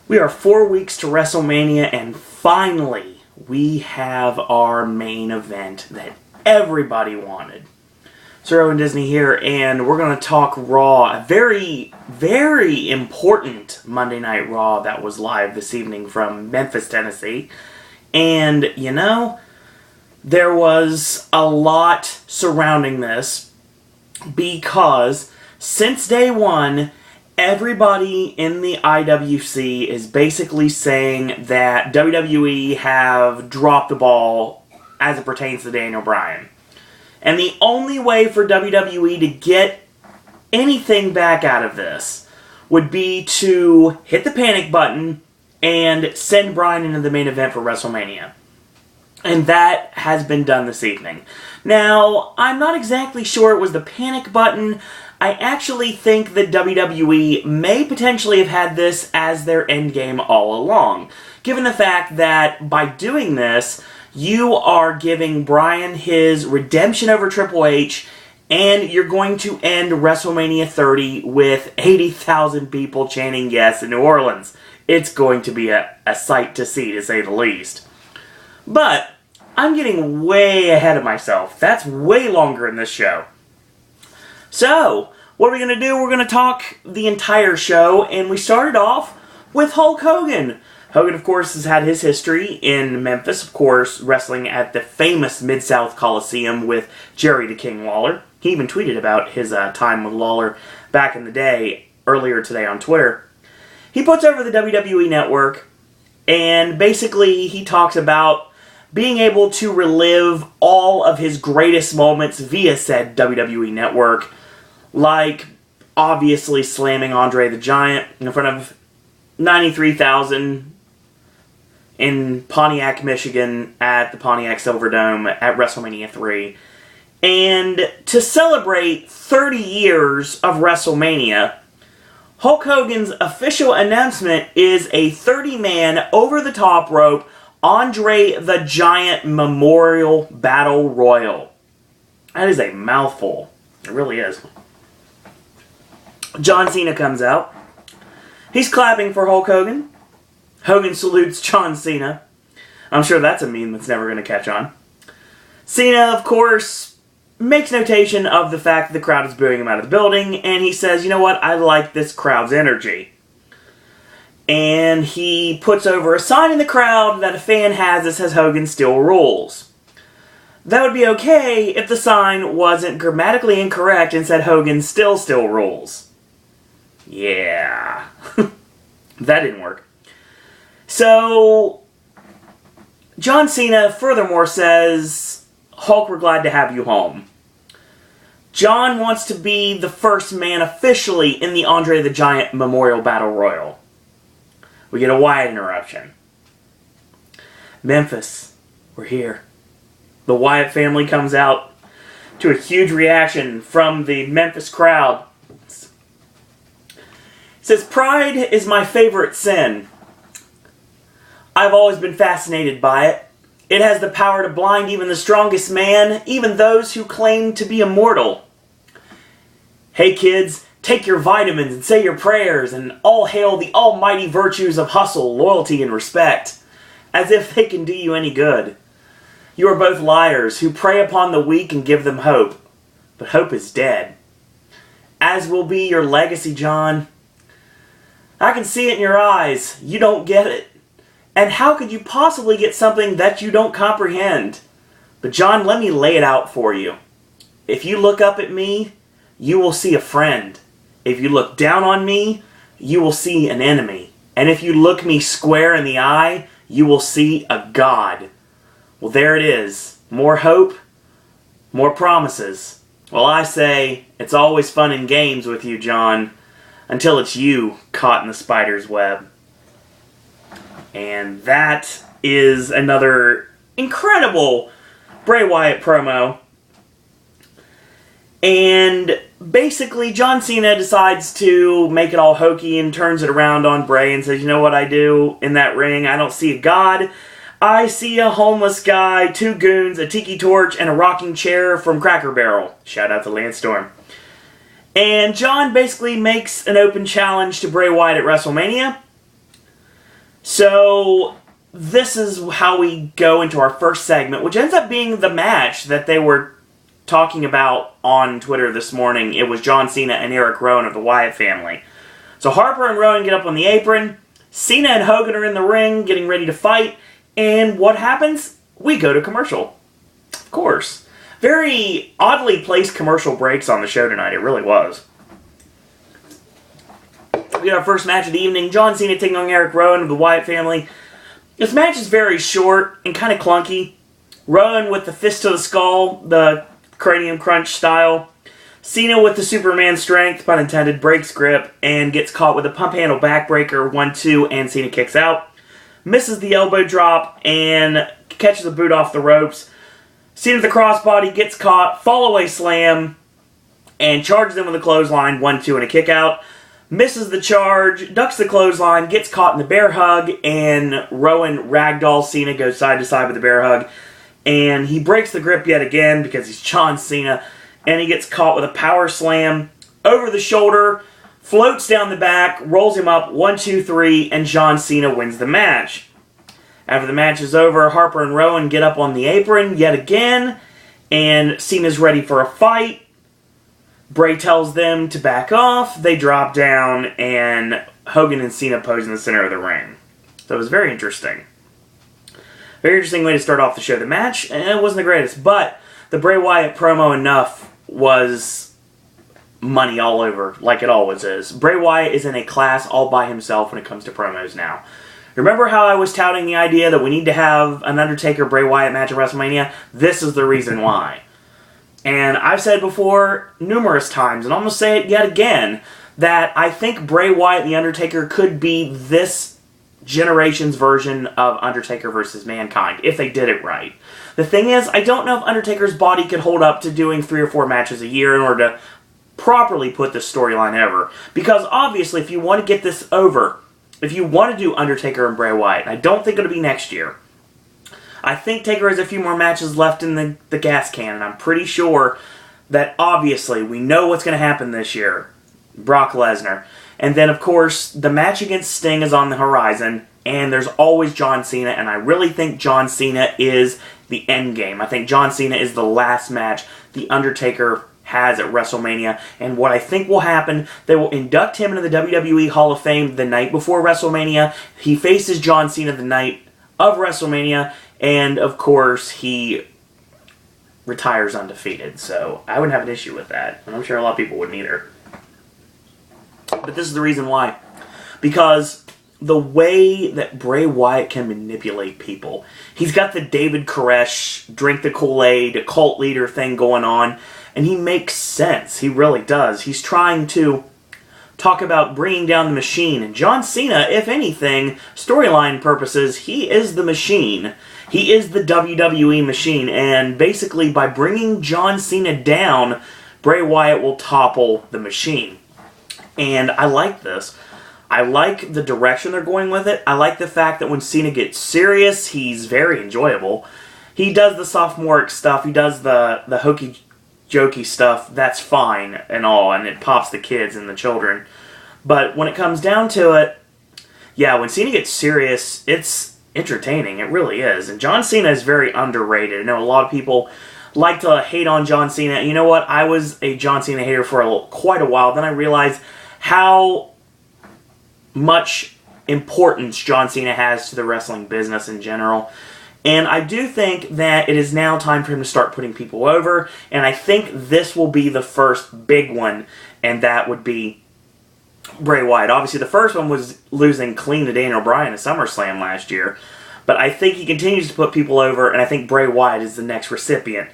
We are 4 weeks to WrestleMania, and finally, we have our main event that everybody wanted. Sir Owen Disney here, and we're going to talk Raw, a very, very important Monday Night Raw that was live this evening from Memphis, Tennessee. And, you know, there was a lot surrounding this because since day one, everybody in the IWC is basically saying that WWE have dropped the ball as it pertains to Daniel Bryan. And the only way for WWE to get anything back out of this would be to hit the panic button and send Bryan into the main event for WrestleMania. And that has been done this evening. Now, I'm not exactly sure it was the panic button. I actually think that WWE may potentially have had this as their endgame all along, given the fact that by doing this, you are giving Bryan his redemption over Triple H, and you're going to end WrestleMania 30 with 80,000 people chanting yes in New Orleans. It's going to be a sight to see, to say the least. But I'm getting way ahead of myself. That's way longer in this show. So, what are we going to do? We're going to talk the entire show, and we started off with Hulk Hogan. Hogan, of course, has had his history in Memphis, of course, wrestling at the famous Mid-South Coliseum with Jerry the King Lawler. He even tweeted about his time with Lawler back in the day, earlier today on Twitter. He puts over the WWE Network, and basically he talks about being able to relive all of his greatest moments via said WWE Network, like obviously slamming Andre the Giant in front of 93,000 in Pontiac, Michigan at the Pontiac Silverdome at WrestleMania 3. And to celebrate 30 years of WrestleMania, Hulk Hogan's official announcement is a 30-man over-the-top rope Andre the Giant Memorial Battle Royal. That is a mouthful. It really is. John Cena comes out. He's clapping for Hulk Hogan. Hogan salutes John Cena. I'm sure that's a meme that's never going to catch on. Cena, of course, makes notation of the fact that the crowd is booing him out of the building, and he says, you know what, I like this crowd's energy. And he puts over a sign in the crowd that a fan has that says Hogan still rules. That would be okay if the sign wasn't grammatically incorrect and said Hogan still rules. Yeah. That didn't work. So, John Cena furthermore says, Hulk, we're glad to have you home. John wants to be the first man officially in the Andre the Giant Memorial Battle Royal. We get a Wyatt interruption. Memphis, we're here. The Wyatt family comes out to a huge reaction from the Memphis crowd. It says, pride is my favorite sin. I've always been fascinated by it. It has the power to blind even the strongest man, even those who claim to be immortal. Hey kids, take your vitamins and say your prayers, and all hail the almighty virtues of hustle, loyalty, and respect, as if they can do you any good. You are both liars who prey upon the weak and give them hope, but hope is dead. As will be your legacy, John. I can see it in your eyes. You don't get it. And how could you possibly get something that you don't comprehend? But John, let me lay it out for you. If you look up at me, you will see a friend. If you look down on me, you will see an enemy. And if you look me square in the eye, you will see a God. Well, there it is. More hope, more promises. Well, I say, it's always fun and games with you, John, until it's you caught in the spider's web. And that is another incredible Bray Wyatt promo. And basically, John Cena decides to make it all hokey and turns it around on Bray and says, you know what I do in that ring? I don't see a god. I see a homeless guy, 2 goons, a tiki torch, and a rocking chair from Cracker Barrel. Shout out to Lance Storm. And John basically makes an open challenge to Bray Wyatt at WrestleMania. So this is how we go into our first segment, which ends up being the match that they were talking about on Twitter this morning. It was John Cena and Eric Rowan of the Wyatt family. So Harper and Rowan get up on the apron. Cena and Hogan are in the ring getting ready to fight. And what happens? We go to commercial. Of course. Very oddly placed commercial breaks on the show tonight. It really was. We got our first match of the evening. John Cena taking on Eric Rowan of the Wyatt family. This match is very short and kind of clunky. Rowan with the fist to the skull, the cranium crunch style. Cena with the Superman strength, pun intended, breaks grip and gets caught with a pump handle backbreaker, 1-2, and Cena kicks out. Misses the elbow drop and catches a boot off the ropes. Cena with the crossbody gets caught, fall away slam, and charges him with a clothesline, 1-2, and a kick out. Misses the charge, ducks the clothesline, gets caught in the bear hug, and Rowan ragdolls Cena, goes side to side with the bear hug. And he breaks the grip yet again because he's John Cena, and he gets caught with a power slam over the shoulder, floats down the back, rolls him up, 1-2-3, and John Cena wins the match. After the match is over, Harper and Rowan get up on the apron yet again, and Cena's ready for a fight. Bray tells them to back off, they drop down, and Hogan and Cena pose in the center of the ring. So it was very interesting. Very interesting way to start off the show. The match, it wasn't the greatest, but the Bray Wyatt promo enough was money all over, like it always is. Bray Wyatt is in a class all by himself when it comes to promos now. Remember how I was touting the idea that we need to have an Undertaker-Bray Wyatt match at WrestleMania? This is the reason why. And I've said before numerous times, and I'm going to say it yet again, that I think Bray Wyatt and The Undertaker could be this generation's version of Undertaker versus Mankind, if they did it right. The thing is, I don't know if Undertaker's body could hold up to doing 3 or 4 matches a year in order to properly put this storyline over. Because obviously, if you want to get this over, if you want to do Undertaker and Bray Wyatt, I don't think it'll be next year. I think Taker has a few more matches left in the gas can, and I'm pretty sure that obviously we know what's going to happen this year. Brock Lesnar. And then, of course, the match against Sting is on the horizon, and there's always John Cena, and I really think John Cena is the end game. I think John Cena is the last match The Undertaker has at WrestleMania, and what I think will happen, they will induct him into the WWE Hall of Fame the night before WrestleMania. He faces John Cena the night of WrestleMania, and of course, he retires undefeated. So I wouldn't have an issue with that, and I'm sure a lot of people wouldn't either. But this is the reason why. Because the way that Bray Wyatt can manipulate people, he's got the David Koresh, drink the Kool-Aid, cult leader thing going on, and he makes sense. He really does. He's trying to talk about bringing down the machine. And John Cena, if anything, storyline purposes, he is the machine. He is the WWE machine. And basically, by bringing John Cena down, Bray Wyatt will topple the machine. And I like this. I like the direction they're going with it. I like the fact that when Cena gets serious, he's very enjoyable. He does the sophomoric stuff. He does the hokey jokey stuff. That's fine and all, and it pops the kids and the children. But when it comes down to it, yeah, when Cena gets serious, it's entertaining. It really is. And John Cena is very underrated. I know a lot of people like to hate on John Cena. You know what? I was a John Cena hater for quite a while. Then I realized how much importance John Cena has to the wrestling business in general. And I do think that it is now time for him to start putting people over. And I think this will be the first big one. And that would be Bray Wyatt. Obviously, the first one was losing clean to Daniel Bryan at SummerSlam last year. But I think he continues to put people over. And I think Bray Wyatt is the next recipient.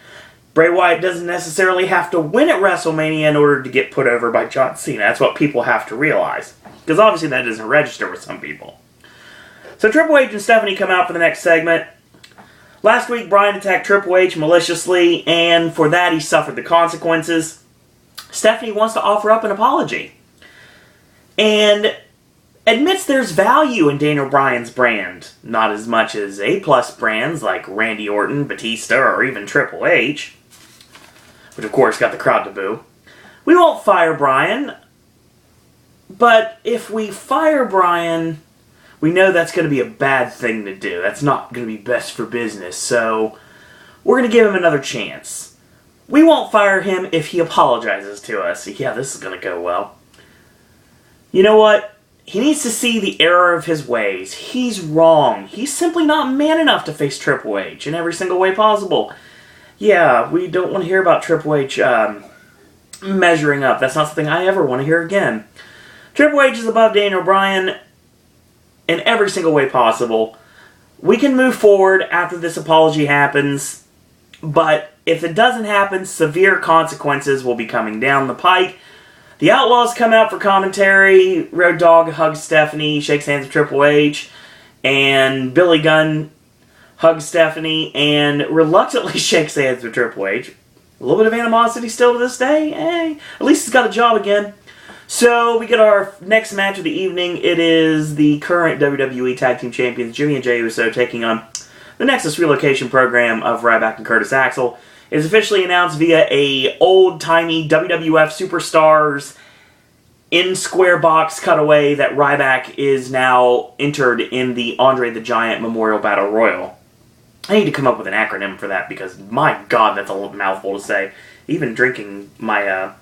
Bray Wyatt doesn't necessarily have to win at WrestleMania in order to get put over by John Cena. That's what people have to realize. Because obviously that doesn't register with some people. So Triple H and Stephanie come out for the next segment. Last week, Bryan attacked Triple H maliciously, and for that he suffered the consequences. Stephanie wants to offer up an apology. And admits there's value in Daniel Bryan's brand. Not as much as A-plus brands like Randy Orton, Batista, or even Triple H. Which of course got the crowd to boo. We won't fire Bryan. But if we fire Bryan, we know that's going to be a bad thing to do. That's not going to be best for business, so we're going to give him another chance. We won't fire him if he apologizes to us. Yeah, this is going to go well. You know what? He needs to see the error of his ways. He's wrong. He's simply not man enough to face Triple H in every single way possible. Yeah, we don't want to hear about Triple H measuring up. That's not something I ever want to hear again. Triple H is above Daniel Bryan in every single way possible. We can move forward after this apology happens, but if it doesn't happen, severe consequences will be coming down the pike. The Outlaws come out for commentary. Road Dogg hugs Stephanie, shakes hands with Triple H, and Billy Gunn hugs Stephanie and reluctantly shakes hands with Triple H. A little bit of animosity still to this day. Hey, at least he's got a job again. So we get our next match of the evening. It is the current WWE Tag Team Champions, Jimmy and Jey Uso, taking on the Nexus Relocation Program of Ryback and Curtis Axel. It is officially announced via a old-timey WWF Superstars in square box cutaway that Ryback is now entered in the Andre the Giant Memorial Battle Royal. I need to come up with an acronym for that because, my God, that's a mouthful to say. Even drinking my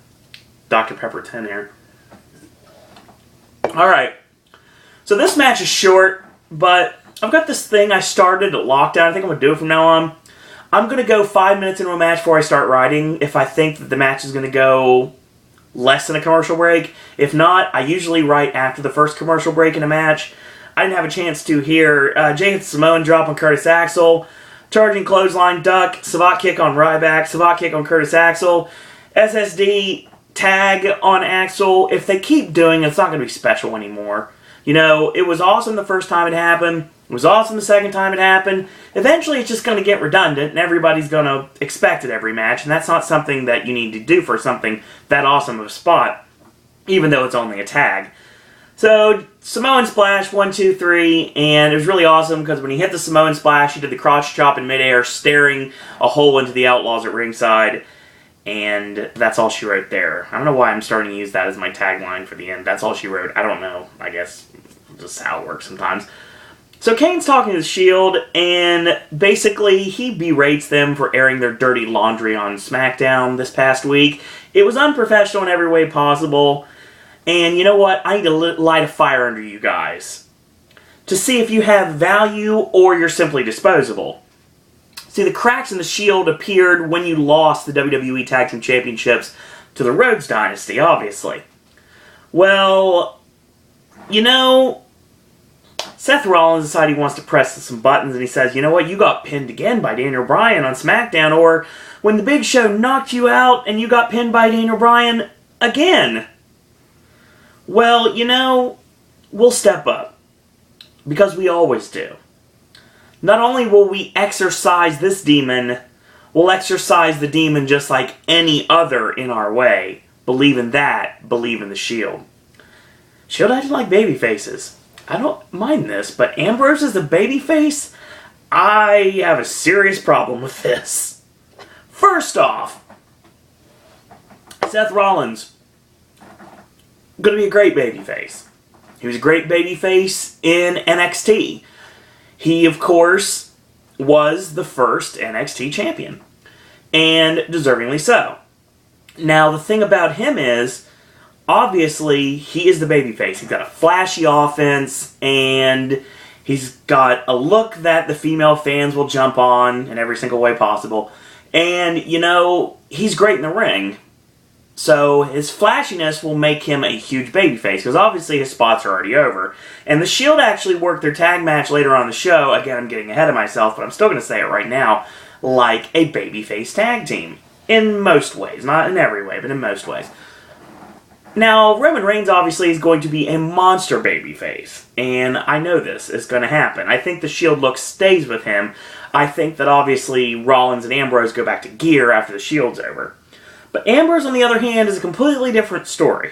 Dr. Pepper 10 here. Alright, so this match is short, but I've got this thing I started at Lockdown. I think I'm going to do it from now on. I'm going to go 5 minutes into a match before I start writing if I think that the match is going to go less than a commercial break. If not, I usually write after the first commercial break in a match. I didn't have a chance to hear Jey hits Samoan drop on Curtis Axel, charging clothesline duck, savate kick on Ryback, savate kick on Curtis Axel, SSD tag on Axel. If they keep doing it, it's not going to be special anymore. You know, it was awesome the first time it happened. It was awesome the second time it happened. Eventually, it's just going to get redundant, and everybody's going to expect it every match, and that's not something that you need to do for something that awesome of a spot, even though it's only a tag. So, Samoan Splash, 1, 2, 3, and it was really awesome because when he hit the Samoan Splash, he did the crotch chop in midair, staring a hole into the Outlaws at ringside, and that's all she wrote there. I don't know why I'm starting to use that as my tagline for the end. That's all she wrote. I don't know. I guess just how it works sometimes. So Kane's talking to the Shield, and basically he berates them for airing their dirty laundry on SmackDown this past week. It was unprofessional in every way possible, and you know what? I need to light a fire under you guys to see if you have value or you're simply disposable. See, the cracks in the Shield appeared when you lost the WWE Tag Team Championships to the Rhodes Dynasty, obviously. Well, you know, Seth Rollins decided he wants to press some buttons, and he says, you know what, you got pinned again by Daniel Bryan on SmackDown, or when the Big Show knocked you out and you got pinned by Daniel Bryan again. Well, you know, we'll step up, because we always do. Not only will we exorcise this demon, we'll exorcise the demon just like any other in our way. Believe in that, believe in the Shield. Shield acting like baby faces. I don't mind this, but Ambrose is a babyface? I have a serious problem with this. First off, Seth Rollins, going to be a great babyface. He was a great babyface in NXT. He, of course, was the first NXT champion, and deservingly so. Now, the thing about him is, obviously, he is the babyface. He's got a flashy offense, and he's got a look that the female fans will jump on in every single way possible. And, you know, he's great in the ring. So his flashiness will make him a huge babyface, because obviously his spots are already over. And the Shield actually worked their tag match later on in the show. Again, I'm getting ahead of myself, but I'm still going to say it right now. Like a babyface tag team. In most ways. Not in every way, but in most ways. Now, Roman Reigns obviously is going to be a monster babyface, and I know this is going to happen. I think the Shield look stays with him. I think that obviously Rollins and Ambrose go back to gear after the Shield's over. But Ambrose, on the other hand, is a completely different story.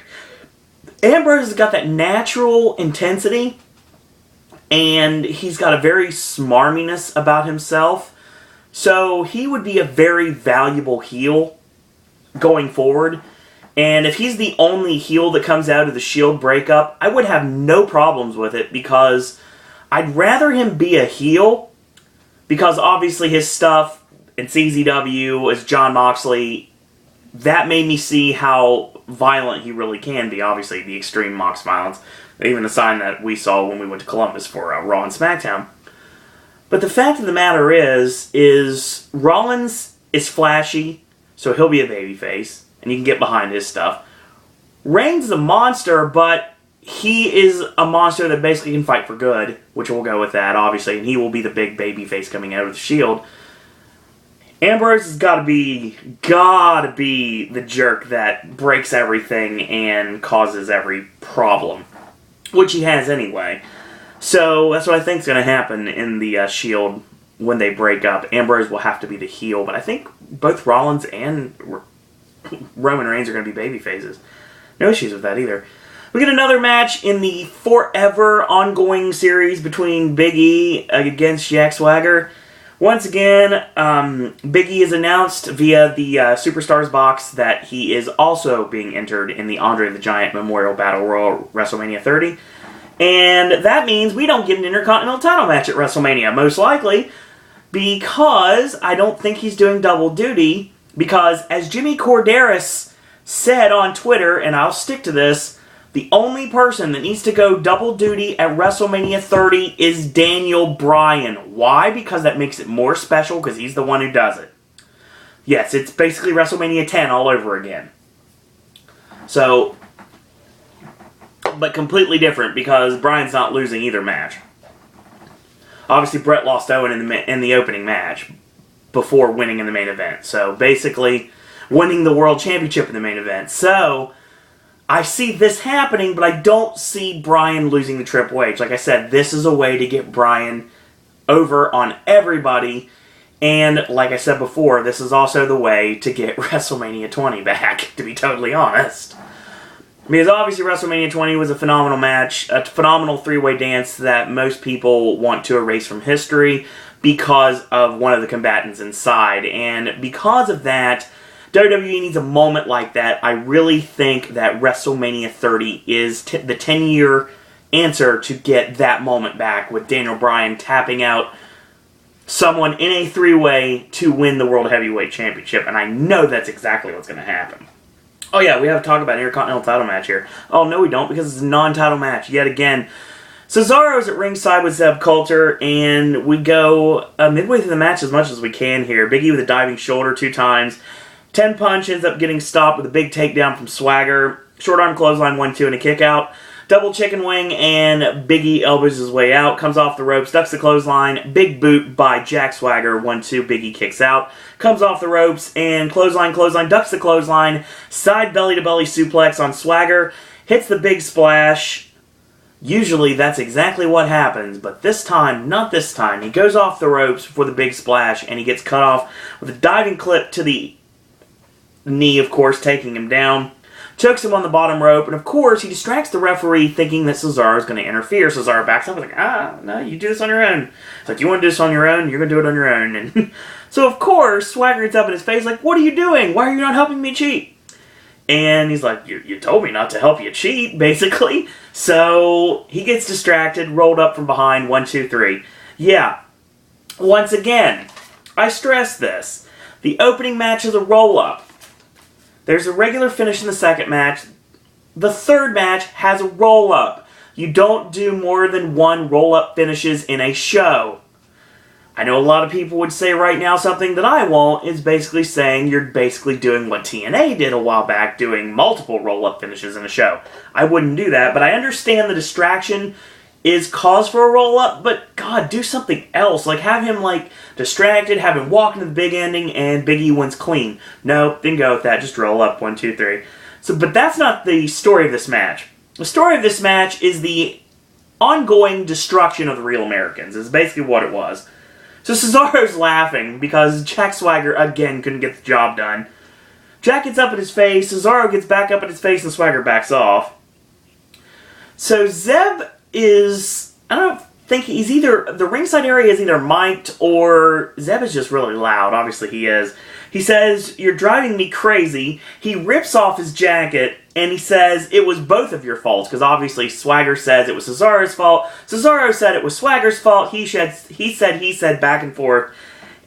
Ambrose has got that natural intensity, and he's got a very smarminess about himself, so he would be a very valuable heel going forward. And if he's the only heel that comes out of the Shield breakup, I would have no problems with it, because I'd rather him be a heel, because obviously his stuff in CZW as John Moxley, that made me see how violent he really can be. Obviously, the extreme Mox violence. Even a sign that we saw when we went to Columbus for Raw and SmackDown. But the fact of the matter is Rollins is flashy, so he'll be a babyface, and you can get behind his stuff. Reigns is a monster, but he is a monster that basically can fight for good, which we'll go with that, obviously, and he will be the big babyface coming out of the Shield. Ambrose has gotta be the jerk that breaks everything and causes every problem, which he has anyway. So that's what I think is going to happen in the Shield when they break up. Ambrose will have to be the heel, but I think both Rollins and Roman Reigns are going to be baby faces. No issues with that either. We get another match in the forever ongoing series between Big E against Jack Swagger. Once again, Big E has announced via the Superstars box that he is also being entered in the Andre the Giant Memorial Battle Royal WrestleMania 30. And that means we don't get an Intercontinental title match at WrestleMania, most likely, because I don't think he's doing double duty, because as Jimmy Corderas said on Twitter, and I'll stick to this, the only person that needs to go double duty at WrestleMania 30 is Daniel Bryan. Why? Because that makes it more special, because he's the one who does it. Yes, it's basically WrestleMania 10 all over again. So, but completely different, because Bryan's not losing either match. Obviously, Brett lost Owen in the opening match before winning in the main event. So, basically, winning the World Championship in the main event. So, I see this happening, but I don't see Bryan losing the Triple H. Like I said, this is a way to get Bryan over on everybody. And, like I said before, this is also the way to get WrestleMania 20 back, to be totally honest. Because obviously WrestleMania 20 was a phenomenal match, a phenomenal three-way dance that most people want to erase from history because of one of the combatants inside. And because of that, WWE needs a moment like that. I really think that WrestleMania 30 is the 10-year answer to get that moment back, with Daniel Bryan tapping out someone in a three-way to win the World Heavyweight Championship. And I know that's exactly what's going to happen. Oh yeah, we have to talk about an Intercontinental title match here. Oh no we don't, because it's a non-title match yet again. Cesaro's at ringside with Zeb Coulter, and we go midway through the match as much as we can here. Big E with a diving shoulder 2 times. 10 punch ends up getting stopped with a big takedown from Swagger. Short arm clothesline 1-2 and a kick out. Double chicken wing, and Big E elbows his way out. Comes off the ropes, ducks the clothesline. Big boot by Jack Swagger. 1-2, Big E kicks out. Comes off the ropes, and clothesline, ducks the clothesline. Side belly-to-belly suplex on Swagger. Hits the big splash. Usually that's exactly what happens, but this time, not this time. He goes off the ropes for the big splash, and he gets cut off with a diving clip to the knee, of course, taking him down. Chokes him on the bottom rope, and of course, he distracts the referee thinking that Cesaro is going to interfere. Cesaro backs up and is like, no, you do this on your own. It's like, you want to do this on your own? You're going to do it on your own. And so, of course, Swagger gets up in his face like, what are you doing? Why are you not helping me cheat? And he's like, you told me not to help you cheat, basically. So, he gets distracted, rolled up from behind, 1, 2, 3. Yeah, once again, I stress this. The opening match is a roll-up. There's a regular finish in the second match. The third match has a roll-up. You don't do more than 1 roll-up finishes in a show. I know a lot of people would say right now something that I won't, is basically saying you're basically doing what TNA did a while back, doing multiple roll-up finishes in a show. I wouldn't do that, but I understand the distraction is cause for a roll-up, but God, do something else. Like, have him, distracted, have him walk into the big ending, and Big E wins clean. No, didn't go with that, just roll up, 1, 2, 3. But that's not the story of this match. The story of this match is the ongoing destruction of the Real Americans, is basically what it was. So Cesaro's laughing, because Jack Swagger, again, couldn't get the job done. Jack gets up in his face, Cesaro gets back up in his face, and Swagger backs off. So Zeb is, I don't know, think he's either, the ringside area is either mic'd or Zeb is just really loud. Obviously he is. He says, "You're driving me crazy." He rips off his jacket and he says, "It was both of your faults," because obviously Swagger says it was Cesaro's fault. Cesaro said it was Swagger's fault. He said back and forth.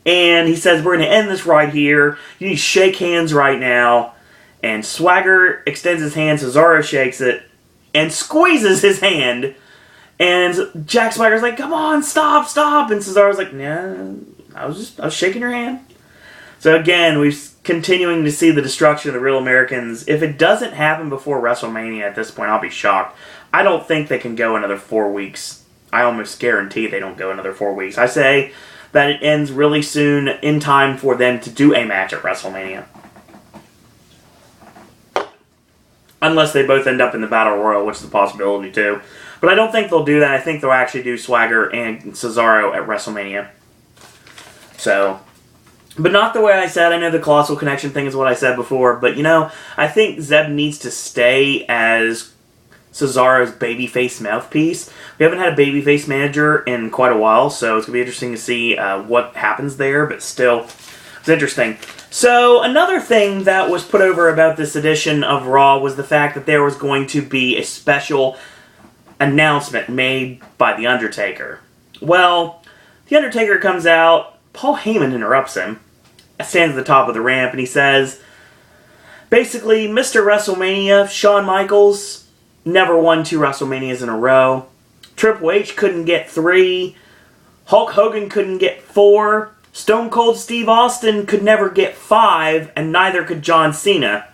And he says, "We're going to end this right here. You need to shake hands right now." And Swagger extends his hand. Cesaro shakes it and squeezes his hand. And Jack Swagger's like, "Come on, stop, stop." And Cesaro's like, "Nah, I was shaking your hand." So again, we're continuing to see the destruction of the Real Americans. If it doesn't happen before WrestleMania at this point, I'll be shocked. I don't think they can go another 4 weeks. I almost guarantee they don't go another 4 weeks. I say that it ends really soon, in time for them to do a match at WrestleMania. Unless they both end up in the Battle Royal, which is a possibility too. But I don't think they'll do that. I think they'll actually do Swagger and Cesaro at WrestleMania. So, but not the way I said. I know the Colossal Connection thing is what I said before. But, you know, I think Zeb needs to stay as Cesaro's babyface mouthpiece. We haven't had a babyface manager in quite a while, so it's going to be interesting to see what happens there. But still, it's interesting. So, another thing that was put over about this edition of Raw was the fact that there was going to be a special announcement made by The Undertaker. Well, The Undertaker comes out, Paul Heyman interrupts him, stands at the top of the ramp, and he says, basically, Mr. WrestleMania, Shawn Michaels, never won 2 WrestleManias in a row. Triple H couldn't get 3. Hulk Hogan couldn't get 4. Stone Cold Steve Austin could never get 5, and neither could John Cena.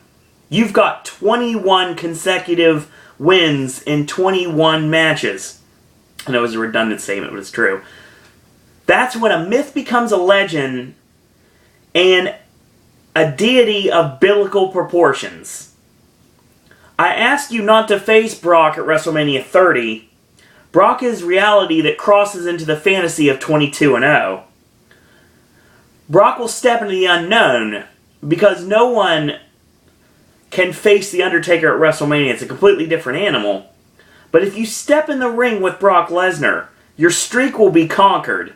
You've got 21 consecutive wins in 21 matches. I know it was a redundant statement, but it's true. That's when a myth becomes a legend and a deity of biblical proportions. I asked you not to face Brock at WrestleMania 30. Brock is reality that crosses into the fantasy of 22-0. Brock will step into the unknown because no one can face The Undertaker at WrestleMania. It's a completely different animal. But if you step in the ring with Brock Lesnar, your streak will be conquered.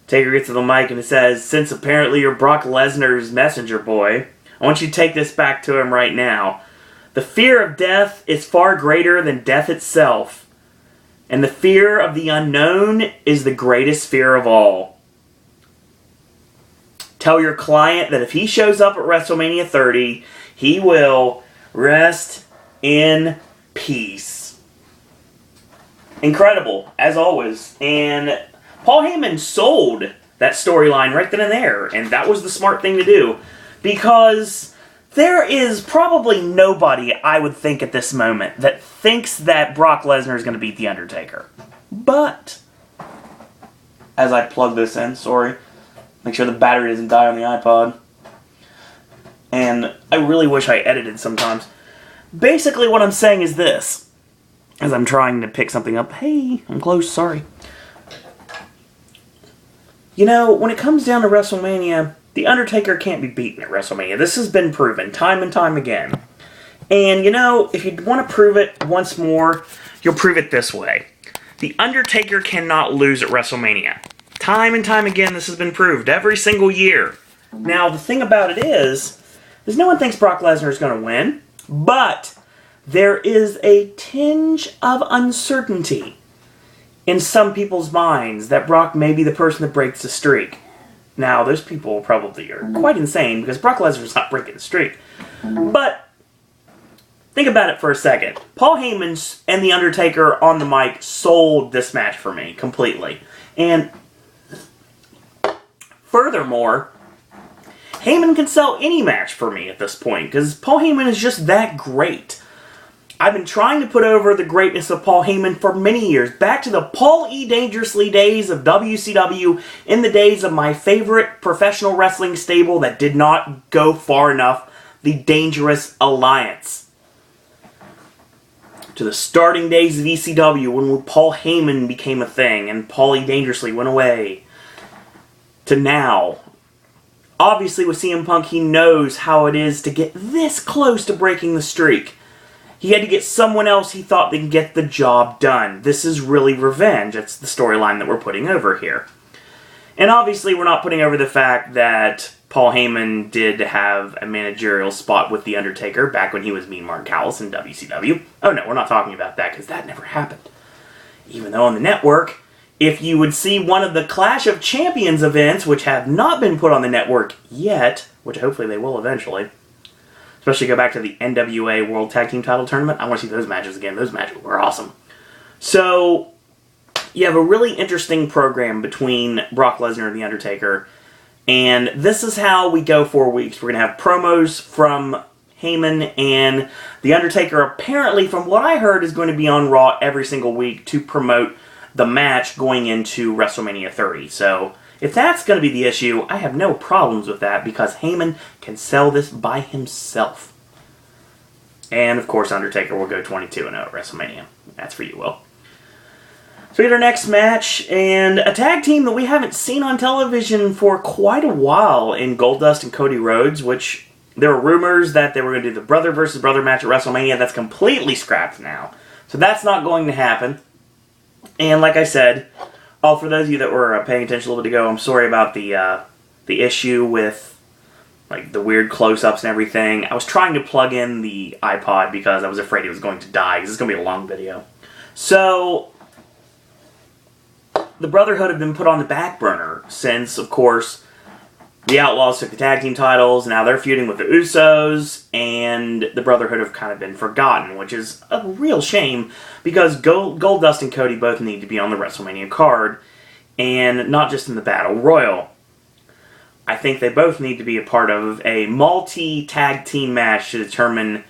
Taker gets to the mic and says, "Since apparently you're Brock Lesnar's messenger boy, I want you to take this back to him right now. The fear of death is far greater than death itself. And the fear of the unknown is the greatest fear of all. Tell your client that if he shows up at WrestleMania 30, he will rest in peace." Incredible, as always. And Paul Heyman sold that storyline right then and there. And that was the smart thing to do. Because there is probably nobody, I would think at this moment, that thinks that Brock Lesnar is going to beat The Undertaker. But, as I plug this in, sorry. Make sure the battery doesn't die on the iPod. And I really wish I edited sometimes. Basically what I'm saying is this. As I'm trying to pick something up. Hey, I'm close, sorry. You know, when it comes down to WrestleMania, The Undertaker can't be beaten at WrestleMania. This has been proven time and time again. And, you know, if you want to prove it once more, you'll prove it this way. The Undertaker cannot lose at WrestleMania. Time and time again, this has been proved every single year. Now, the thing about it is no one thinks Brock Lesnar is going to win, but there is a tinge of uncertainty in some people's minds that Brock may be the person that breaks the streak. Now, those people probably are quite insane because Brock Lesnar's not breaking the streak. But think about it for a second. Paul Heyman and The Undertaker on the mic sold this match for me completely. And furthermore, Heyman can sell any match for me at this point, because Paul Heyman is just that great. I've been trying to put over the greatness of Paul Heyman for many years, back to the Paul E. Dangerously days of WCW, in the days of my favorite professional wrestling stable that did not go far enough, the Dangerous Alliance. To the starting days of ECW, when Paul Heyman became a thing, and Paul E. Dangerously went away. To now. Obviously with CM Punk, he knows how it is to get this close to breaking the streak. He had to get someone else he thought they could get the job done. This is really revenge. That's the storyline that we're putting over here. And obviously, we're not putting over the fact that Paul Heyman did have a managerial spot with The Undertaker back when he was Mean Mark Callous in WCW. Oh no, we're not talking about that because that never happened. Even though on the network, if you would see one of the Clash of Champions events, which have not been put on the network yet, which hopefully they will eventually, especially go back to the NWA World Tag Team Title Tournament. I want to see those matches again. Those matches were awesome. So, you have a really interesting program between Brock Lesnar and The Undertaker. And this is how we go 4 weeks. We're going to have promos from Heyman, and The Undertaker apparently, from what I heard, is going to be on Raw every single week to promote the match going into WrestleMania 30. So, if that's going to be the issue, I have no problems with that because Heyman can sell this by himself. And, of course, Undertaker will go 22-0 at WrestleMania. That's for you, Will. So we get our next match, and a tag team that we haven't seen on television for quite a while in Goldust and Cody Rhodes, which there were rumors that they were going to do the brother versus brother match at WrestleMania. That's completely scrapped now. So that's not going to happen. And like I said, for those of you that were paying attention a little bit ago, I'm sorry about the issue with like the weird close-ups and everything. I was trying to plug in the iPod because I was afraid it was going to die, because it's going to be a long video. So the Brotherhood have been put on the back burner since, of course, the Outlaws took the tag team titles. Now they're feuding with the Usos, and the Brotherhood have kind of been forgotten, which is a real shame because Goldust and Cody both need to be on the WrestleMania card, and not just in the Battle Royal. I think they both need to be a part of a multi-tag team match to determine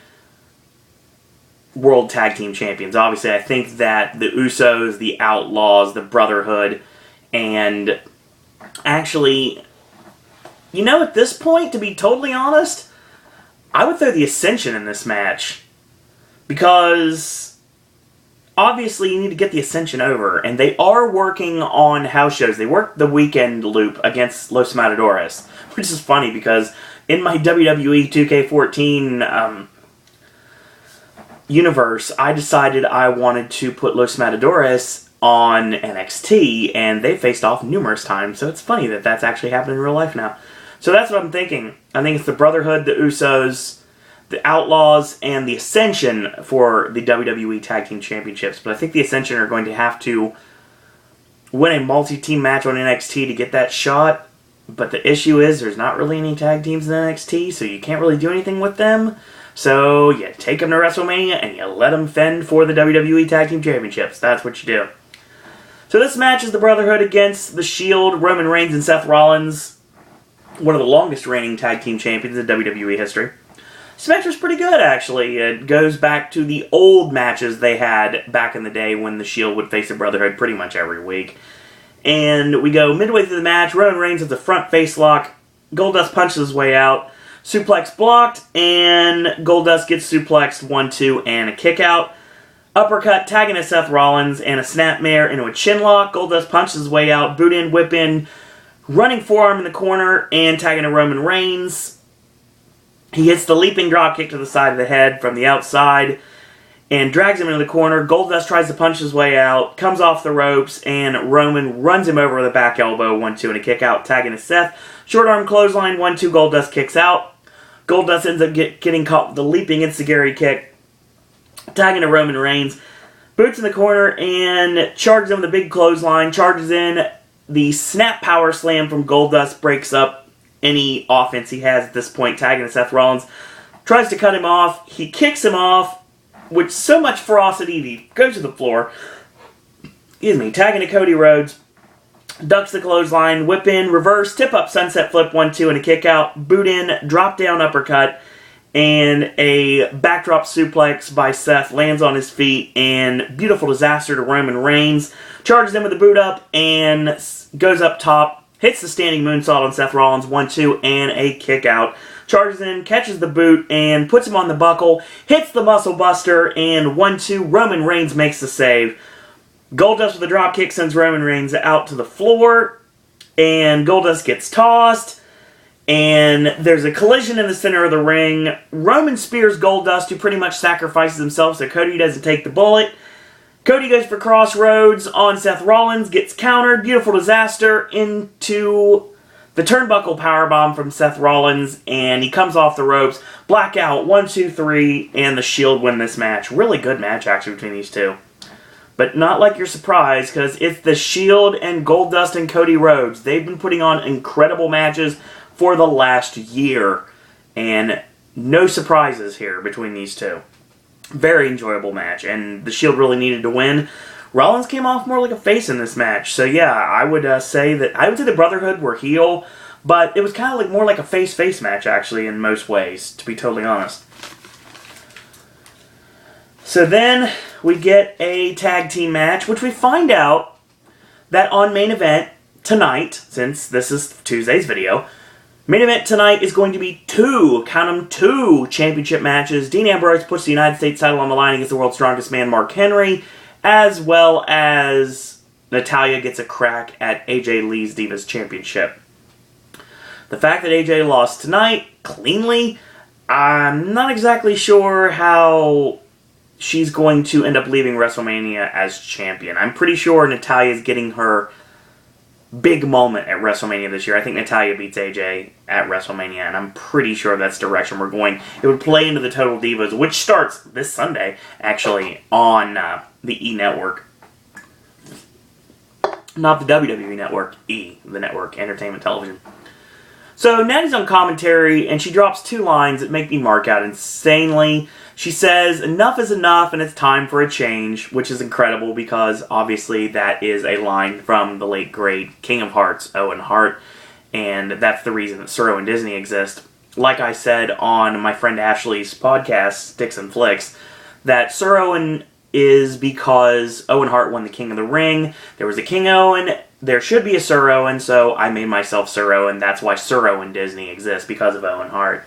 World Tag Team Champions. Obviously, I think that the Usos, the Outlaws, the Brotherhood, and actually, you know, at this point, to be totally honest, I would throw the Ascension in this match. Because obviously you need to get the Ascension over, and they are working on house shows. They worked the weekend loop against Los Matadores, which is funny because in my WWE 2K14 universe, I decided I wanted to put Los Matadores on NXT, and they faced off numerous times, so it's funny that that's actually happening in real life now. So that's what I'm thinking. I think it's the Brotherhood, the Usos, the Outlaws, and the Ascension for the WWE Tag Team Championships, but I think the Ascension are going to have to win a multi-team match on NXT to get that shot, but the issue is there's not really any tag teams in NXT, so you can't really do anything with them. So you take them to WrestleMania and you let them fend for the WWE Tag Team Championships. That's what you do. So this match is the Brotherhood against the Shield, Roman Reigns and Seth Rollins, one of the longest reigning tag team champions in WWE history. This match was pretty good, actually. It goes back to the old matches they had back in the day when the Shield would face the Brotherhood pretty much every week. And we go midway through the match. Roman Reigns has a front face lock. Goldust punches his way out. Suplex blocked, and Goldust gets suplexed 1-2 and a kick out. Uppercut, tagging to Seth Rollins, and a snapmare into a chin lock. Goldust punches his way out, boot in, whip in, running forearm in the corner, and tagging to Roman Reigns. He hits the leaping dropkick to the side of the head from the outside and drags him into the corner. Goldust tries to punch his way out, comes off the ropes, and Roman runs him over with a back elbow, 1-2 and a kick out, tagging to Seth. Short arm clothesline, 1-2, Goldust kicks out. Goldust ends up getting caught with the leaping enziguri kick, tagging to Roman Reigns. Boots in the corner and charges him with a big clothesline, charges in. The snap power slam from Goldust breaks up any offense he has at this point, tagging to Seth Rollins. Tries to cut him off. He kicks him off with so much ferocity he goes to the floor. Excuse me, tagging to Cody Rhodes. Ducks the clothesline, whip in, reverse, tip up, sunset flip, 1-2 and a kick out. Boot in, drop down uppercut, and a backdrop suplex by Seth lands on his feet, and beautiful disaster to Roman Reigns. Charges him with a boot up and goes up top, hits the standing moonsault on Seth Rollins, 1-2 and a kick out. Charges in, catches the boot, and puts him on the buckle, hits the muscle buster, and 1-2, Roman Reigns makes the save. Goldust with a dropkick sends Roman Reigns out to the floor, and Goldust gets tossed, And there's a collision in the center of the ring. Roman spears Goldust, who pretty much sacrifices himself so Cody doesn't take the bullet. Cody goes for crossroads on Seth Rollins, gets countered. Beautiful disaster into the turnbuckle powerbomb from Seth Rollins, and he comes off the ropes. Blackout, 1, 2, 3, and the Shield win this match. Really good match, actually, between these two. But not like you're surprised, because it's the Shield and Goldust and Cody Rhodes. They've been putting on incredible matches for the last year. And no surprises here between these two. Very enjoyable match, and the Shield really needed to win. Rollins came off more like a face in this match, so yeah, I would say the Brotherhood were heel, but it was kind of like more like a face-face match, actually, in most ways, to be totally honest. So then we get a tag team match, which we find out that on main event tonight, since this is Tuesday's video, main event tonight is going to be two championship matches. Dean Ambrose puts the United States title on the line against the world's strongest man, Mark Henry, as well as Natalya gets a crack at AJ Lee's Divas Championship. The fact that AJ lost tonight, cleanly, I'm not exactly sure how she's going to end up leaving WrestleMania as champion. I'm pretty sure Natalya is getting her big moment at WrestleMania this year. I think Natalya beats AJ at WrestleMania, and I'm pretty sure that's the direction we're going. It would play into the Total Divas, which starts this Sunday, actually, on the E! Network. Not the WWE Network, E! The network, Entertainment Television. So, Natty's on commentary, and she drops two lines that make me mark out insanely. She says, "Enough is enough, and it's time for a change," which is incredible because, obviously, that is a line from the late, great King of Hearts, Owen Hart, and that's the reason that Sir Owen Disney exists. Like I said on my friend Ashley's podcast, Sticks and Flicks, that Sir Owen is because Owen Hart won the King of the Ring. There was a King Owen, there should be a Sir Owen, so I made myself Sir Owen. That's why Sir Owen Disney exists, because of Owen Hart.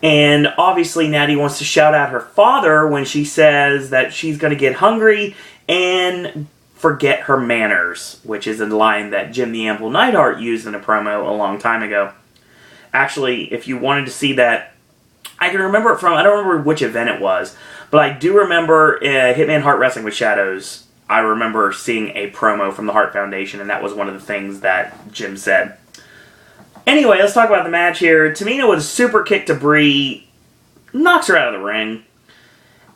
And obviously Natty wants to shout out her father when she says that she's going to get hungry and forget her manners, which is a line that Jim the Ample Neidhart used in a promo a long time ago. Actually, if you wanted to see that, I can remember it from, I don't remember which event it was, but I do remember Hitman Hart Wrestling with Shadows. I remember seeing a promo from the Hart Foundation, and that was one of the things that Jim said. Anyway, let's talk about the match here. Tamina with a super kick to Brie, knocks her out of the ring,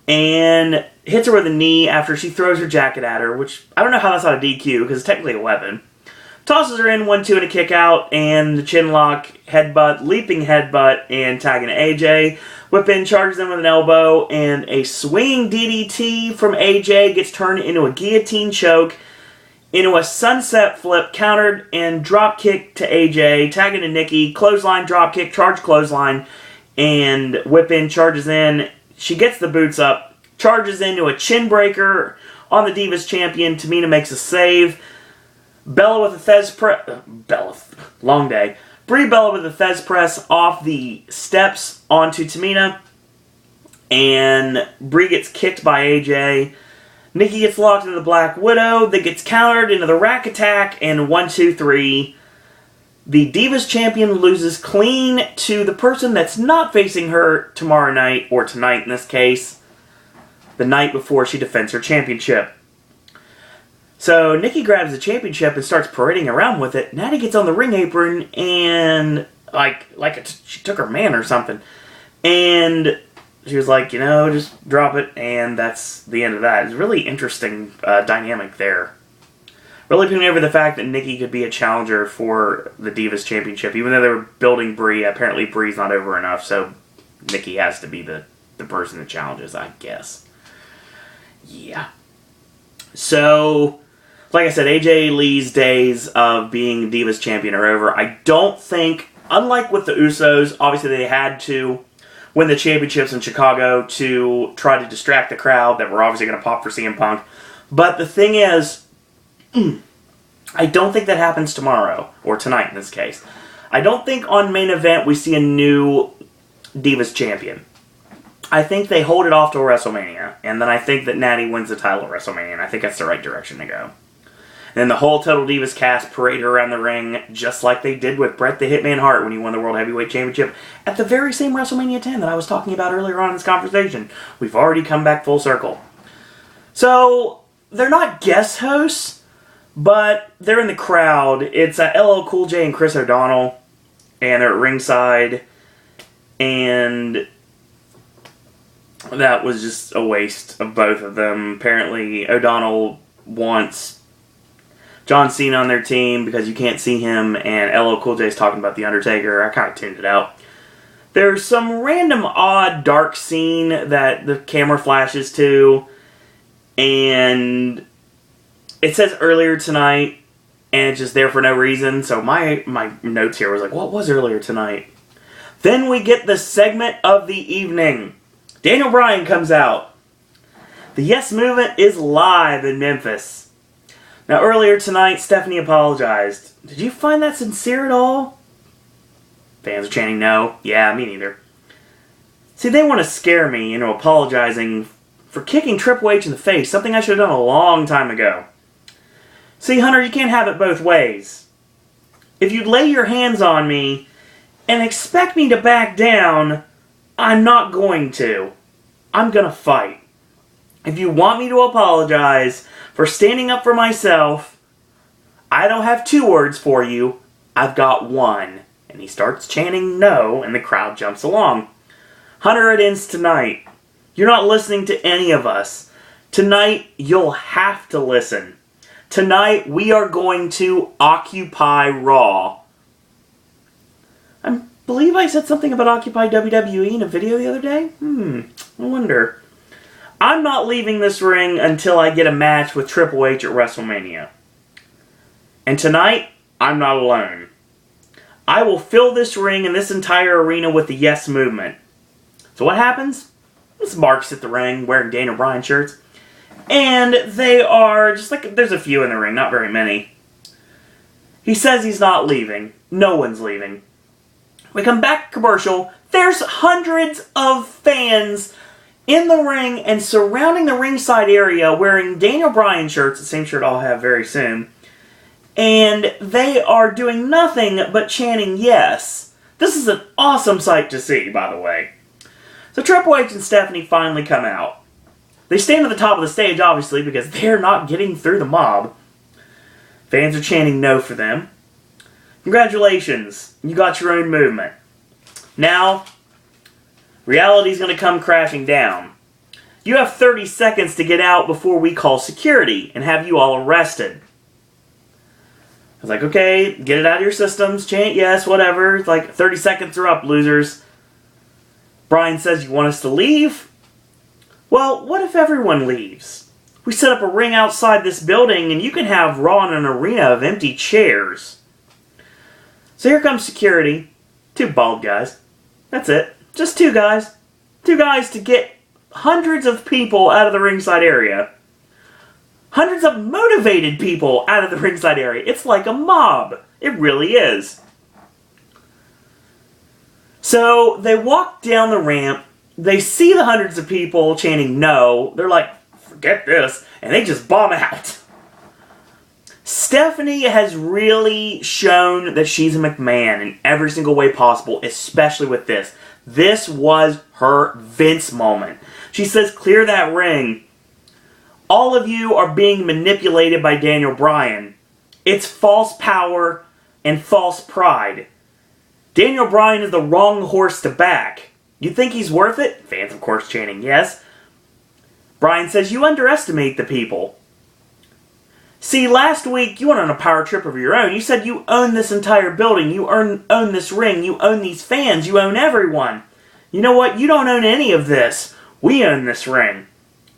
and hits her with a knee after she throws her jacket at her, which I don't know how that's not a DQ, because it's technically a weapon. Tosses her in, 1-2 and a kick out, and the chin lock, headbutt, leaping headbutt, and tagging AJ. Whip in, charges in with an elbow, and a swinging DDT from AJ gets turned into a guillotine choke, into a sunset flip, countered, and drop kick to AJ, tagging to Nikki, clothesline, drop kick, charge clothesline, and whip in, charges in. She gets the boots up, charges into a chin breaker on the Divas champion. Tamina makes a save. Bella with a Thez press. Long day. Brie Bella with a Thez press off the steps onto Tamina. And Brie gets kicked by AJ. Nikki gets locked into the Black Widow. That gets countered into the Rack Attack. And 1, 2, 3. The Divas champion loses clean to the person that's not facing her tomorrow night, or tonight in this case, the night before she defends her championship. So Nikki grabs the championship and starts parading around with it. Natty gets on the ring apron and she took her man or something. And she was like, just drop it, and that's the end of that. It's a really interesting dynamic there. Really putting over the fact that Nikki could be a challenger for the Divas Championship. Even though they were building Brie, apparently Brie's not over enough, so Nikki has to be the person that challenges, I guess. Yeah. So, like I said, AJ Lee's days of being Divas Champion are over. I don't think, unlike with the Usos, obviously they had to win the championships in Chicago to try to distract the crowd that were obviously going to pop for CM Punk. But the thing is, I don't think that happens tomorrow, or tonight in this case. I don't think on main event we see a new Divas Champion. I think they hold it off till WrestleMania, and then I think that Natty wins the title at WrestleMania, and I think that's the right direction to go. And And the whole Total Divas cast paraded around the ring, just like they did with Bret the Hitman Hart when he won the World Heavyweight Championship at the very same WrestleMania 10 that I was talking about earlier on in this conversation. We've already come back full circle. So, they're not guest hosts, but they're in the crowd. It's LL Cool J and Chris O'Donnell, and they're at ringside, and that was just a waste of both of them. Apparently, O'Donnell wants John Cena on their team because you can't see him, and LL Cool J is talking about The Undertaker. I kind of tuned it out. There's some random odd dark scene that the camera flashes to, and it says earlier tonight, and it's just there for no reason. So my notes here was like, what was earlier tonight? Then we get the segment of the evening. Daniel Bryan comes out. The Yes Movement is live in Memphis. Now, earlier tonight, Stephanie apologized. Did you find that sincere at all? Fans are chanting no. Yeah, me neither. See, they want to scare me into apologizing for kicking Triple H in the face, something I should have done a long time ago. See, Hunter, you can't have it both ways. If you lay your hands on me and expect me to back down, I'm not going to. I'm going to fight. If you want me to apologize for standing up for myself, I don't have 2 words for you. I've got 1. And he starts chanting no, and the crowd jumps along. Hunter, it ends tonight. You're not listening to any of us. Tonight, you'll have to listen. Tonight, we are going to Occupy Raw. I believe I said something about Occupy WWE in a video the other day. I wonder. I'm not leaving this ring until I get a match with Triple H at WrestleMania. And tonight, I'm not alone. I will fill this ring and this entire arena with the Yes Movement. So what happens? This Mark's at the ring wearing Daniel Bryan shirts. And they are just like, there's a few in the ring, not very many. He says he's not leaving. No one's leaving. We come back to commercial. There's hundreds of fans in the ring and surrounding the ringside area wearing Daniel Bryan shirts, the same shirt I'll have very soon. And they are doing nothing but chanting yes. This is an awesome sight to see, by the way. So Triple H and Stephanie finally come out. They stand at the top of the stage, obviously, because they're not getting through the mob. Fans are chanting no for them. Congratulations, you got your own movement. Now, reality's going to come crashing down. You have 30 seconds to get out before we call security and have you all arrested. I was like, okay, get it out of your systems, chant yes, whatever. It's like, 30 seconds are up, losers. Bryan says, you want us to leave? Well, what if everyone leaves? We set up a ring outside this building and you can have Raw in an arena of empty chairs. So here comes security. 2 bald guys. That's it. Just 2 guys. 2 guys to get hundreds of people out of the ringside area. Hundreds of motivated people out of the ringside area. It's like a mob. It really is. So they walk down the ramp. They see the hundreds of people chanting no. They're like, forget this. And they just bomb out. Stephanie has really shown that she's a McMahon in every single way possible, especially with this. This was her Vince moment. She says, clear that ring. All of you are being manipulated by Daniel Bryan. It's false power and false pride. Daniel Bryan is the wrong horse to back. You think he's worth it? Fans, of course, chanting yes. Bryan says, you underestimate the people. See, last week, you went on a power trip of your own. You said you own this entire building. You own this ring. You own these fans. You own everyone. You know what? You don't own any of this. We own this ring.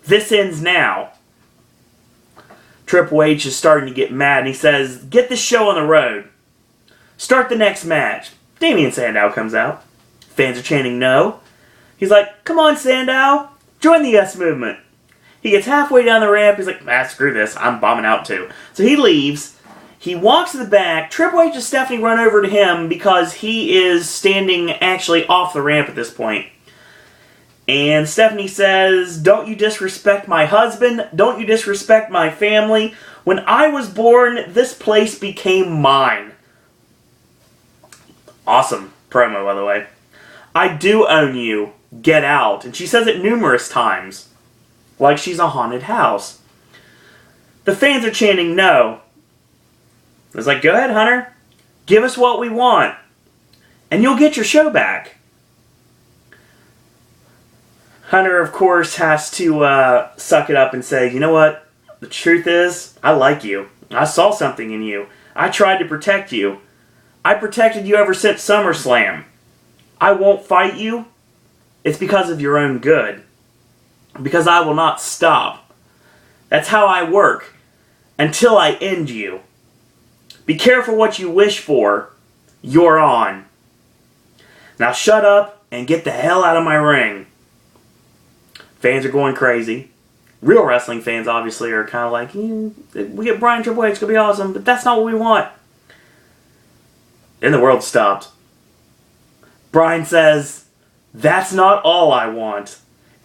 This ends now. Triple H is starting to get mad, and he says, get this show on the road. Start the next match. Damian Sandow comes out. Fans are chanting no. He's like, come on, Sandow. Join the Yes Movement. He gets halfway down the ramp. He's like, screw this. I'm bombing out too. So he leaves. He walks to the back. Triple H and Stephanie run over to him because he is standing actually off the ramp at this point. And Stephanie says, don't you disrespect my husband. Don't you disrespect my family. When I was born, this place became mine. Awesome promo, by the way. I do own you. Get out. And she says it numerous times. Like she's a haunted house. The fans are chanting no. It's like, go ahead, Hunter. Give us what we want. And you'll get your show back. Hunter, of course, has to suck it up and say, you know what? The truth is, I like you. I saw something in you. I tried to protect you. I protected you ever since SummerSlam. I won't fight you. It's because of your own good. Because I will not stop. That's how I work. Until I end you. Be careful what you wish for. You're on. Now shut up and get the hell out of my ring. Fans are going crazy. Real wrestling fans obviously are kind of like, we get Bryan Triple H, it's going to be awesome, but that's not what we want. Then the world stopped. Bryan says, that's not all I want.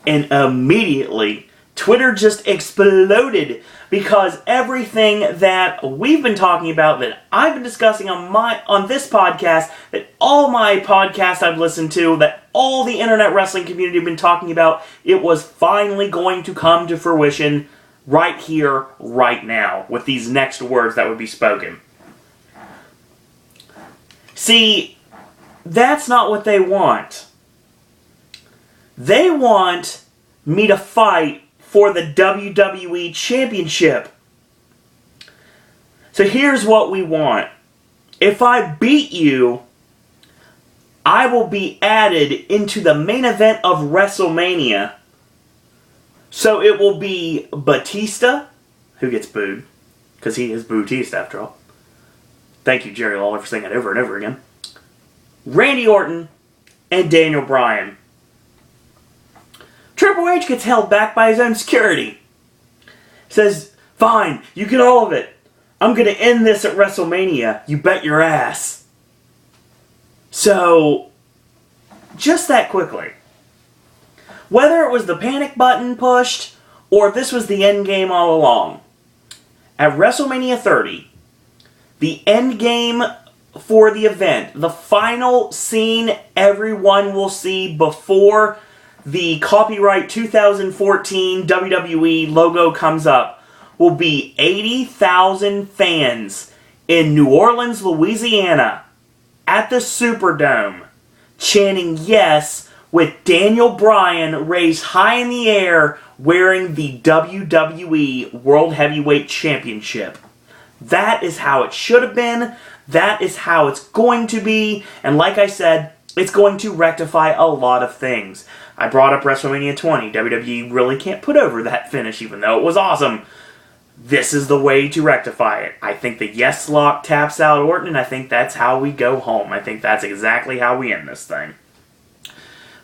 And immediately, Twitter just exploded because everything that we've been talking about, that I've been discussing on this podcast, that all my podcasts I've listened to, that all the internet wrestling community have been talking about, it was finally going to come to fruition right here, right now, with these next words that would be spoken. See, that's not what they want. They want me to fight for the WWE Championship. So here's what we want. If I beat you, I will be added into the main event of WrestleMania. So it will be Batista, who gets booed, because he is Bautista after all. Thank you, Jerry Lawler, for saying it over and over again. Randy Orton and Daniel Bryan. Triple H gets held back by his own security. Says, fine, you get all of it. I'm going to end this at WrestleMania. You bet your ass. So, just that quickly. Whether it was the panic button pushed, or if this was the end game all along. At WrestleMania 30, the end game for the event, the final scene everyone will see before the copyright 2014 WWE logo comes up, will be 80,000 fans in New Orleans, Louisiana, at the Superdome, chanting yes with Daniel Bryan raised high in the air wearing the WWE World Heavyweight Championship. That is how it should have been. That is how it's going to be. And like I said, it's going to rectify a lot of things. I brought up WrestleMania 20. WWE really can't put over that finish, even though it was awesome. This is the way to rectify it. I think the yes lock taps out Orton, and I think that's how we go home. I think that's exactly how we end this thing.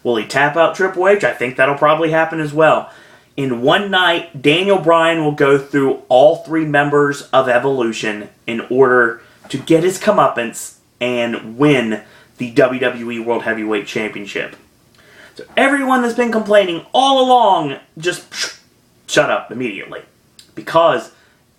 Will he tap out Triple H? I think that'll probably happen as well. In one night, Daniel Bryan will go through all 3 members of Evolution in order to get his comeuppance and win the WWE World Heavyweight Championship. So everyone that's been complaining all along, just shut up immediately. Because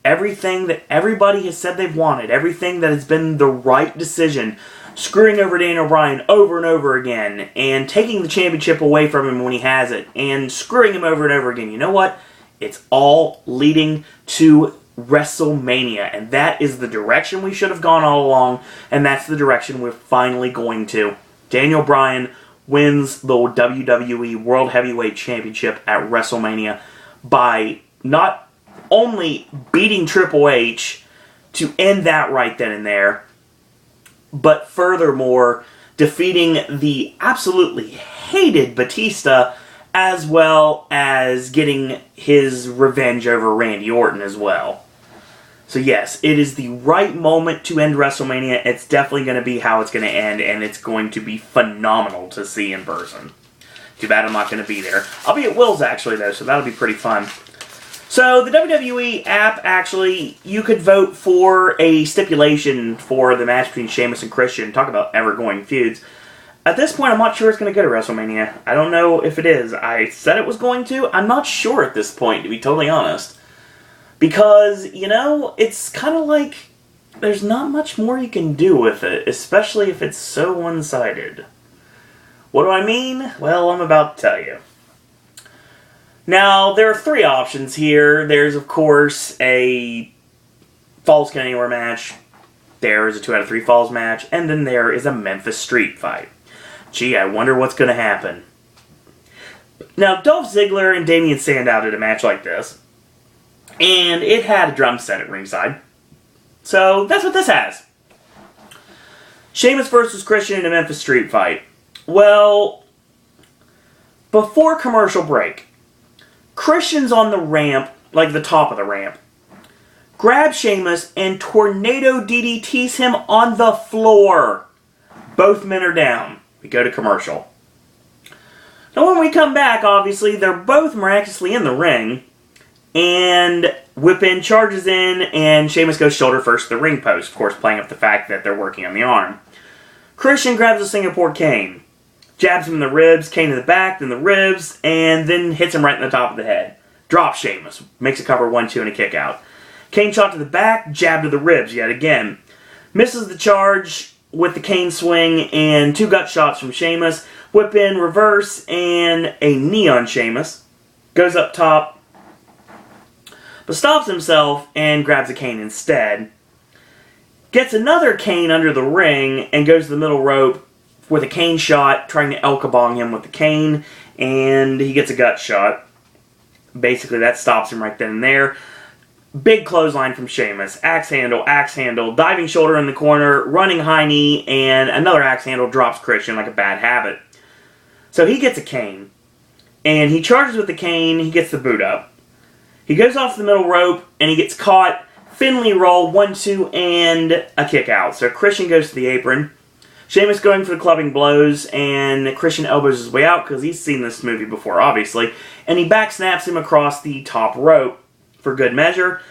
everything that everybody has said they've wanted, everything that has been the right decision, screwing over Daniel Bryan over and over again, and taking the championship away from him when he has it, and screwing him over and over again, you know what? It's all leading to WrestleMania, and that is the direction we should have gone all along, and that's the direction we're finally going to. Daniel Bryan wins the WWE World Heavyweight Championship at WrestleMania by not only beating Triple H to end that right then and there, but furthermore, defeating the absolutely hated Batista, as well as getting his revenge over Randy Orton as well. So yes, it is the right moment to end WrestleMania. It's definitely going to be how it's going to end, and it's going to be phenomenal to see in person. Too bad I'm not going to be there. I'll be at Will's actually, though, so that'll be pretty fun. So the WWE app, actually, you could vote for a stipulation for the match between Sheamus and Christian. Talk about ever-going feuds. At this point, I'm not sure it's going to go to WrestleMania. I don't know if it is. I said it was going to. I'm not sure at this point, to be totally honest. Because, you know, it's kind of like there's not much more you can do with it, especially if it's so one-sided. What do I mean? Well, I'm about to tell you. Now, there are three options here. There's, of course, a Falls Count Anywhere match. There is a 2 out of 3 Falls match. And then there is a Memphis Street fight. Gee, I wonder what's going to happen. Now, Dolph Ziggler and Damien Sandow did a match like this. And it had a drum set at ringside. So, that's what this has. Sheamus versus Christian in a Memphis Street fight. Well, before commercial break, Christian's on the ramp, like the top of the ramp, grabs Sheamus and tornado DDTs him on the floor. Both men are down. We go to commercial. Now when we come back, obviously, they're both miraculously in the ring, and Whip-In charges in, and Sheamus goes shoulder first to the ring post, of course playing up the fact that they're working on the arm. Christian grabs a Singapore cane, jabs him in the ribs, cane to the back, then the ribs, and then hits him right in the top of the head. Drops Sheamus, makes a cover 1-2 and a kick out. Cane shot to the back, jab to the ribs yet again. Misses the charge with the cane swing and 2 gut shots from Sheamus. Whip-In, reverse, and a knee on Sheamus. Goes up top, but stops himself and grabs a cane instead. Gets another cane under the ring and goes to the middle rope with a cane shot, trying to El Kabong him with the cane, and he gets a gut shot. Basically, that stops him right then and there. Big clothesline from Sheamus. Axe handle, diving shoulder in the corner, running high knee, and another axe handle drops Christian like a bad habit. So he gets a cane, and he charges with the cane, he gets the boot up. He goes off the middle rope, and he gets caught. Finley roll, 1-2, and a kick out. So Christian goes to the apron. Sheamus going for the clubbing blows, and Christian elbows his way out because he's seen this movie before, obviously. And he back snaps him across the top rope for good measure.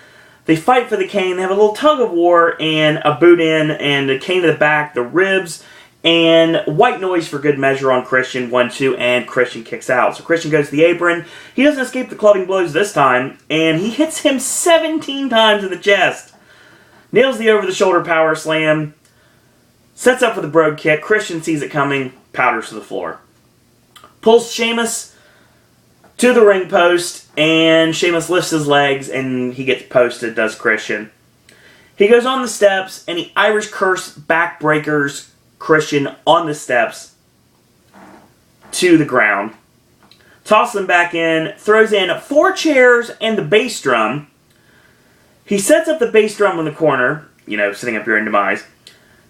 They fight for the cane. They have a little tug of war, and a boot in, and a cane to the back, the ribs, and white noise for good measure on Christian, 1-2, and Christian kicks out. So Christian goes to the apron. He doesn't escape the clubbing blows this time, and he hits him 17 times in the chest. Nails the over-the-shoulder power slam. Sets up for the brogue kick. Christian sees it coming, powders to the floor. Pulls Sheamus to the ring post, and Sheamus lifts his legs, and he gets posted, does Christian. He goes on the steps, and he Irish curse backbreakers Christian on the steps to the ground. Tosses him back in, throws in 4 chairs and the bass drum. He sets up the bass drum in the corner, you know, sitting up here in demise.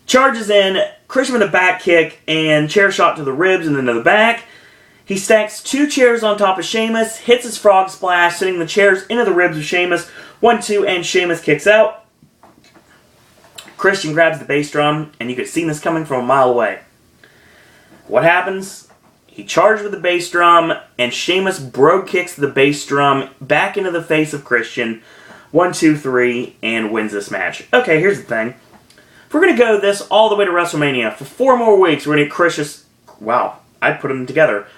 Charges in, Christian with a back kick and chair shot to the ribs and then to the back. He stacks 2 chairs on top of Sheamus, hits his frog splash, sending the chairs into the ribs of Sheamus. 1-2, and Sheamus kicks out. Christian grabs the bass drum, and you could see this coming from a mile away. What happens? He charged with the bass drum, and Sheamus brogue kicks the bass drum back into the face of Christian. 1-2-3, and wins this match. Okay, here's the thing. If we're going to go this all the way to WrestleMania, for 4 more weeks, we're going to get Christian... Wow, I'd put them together.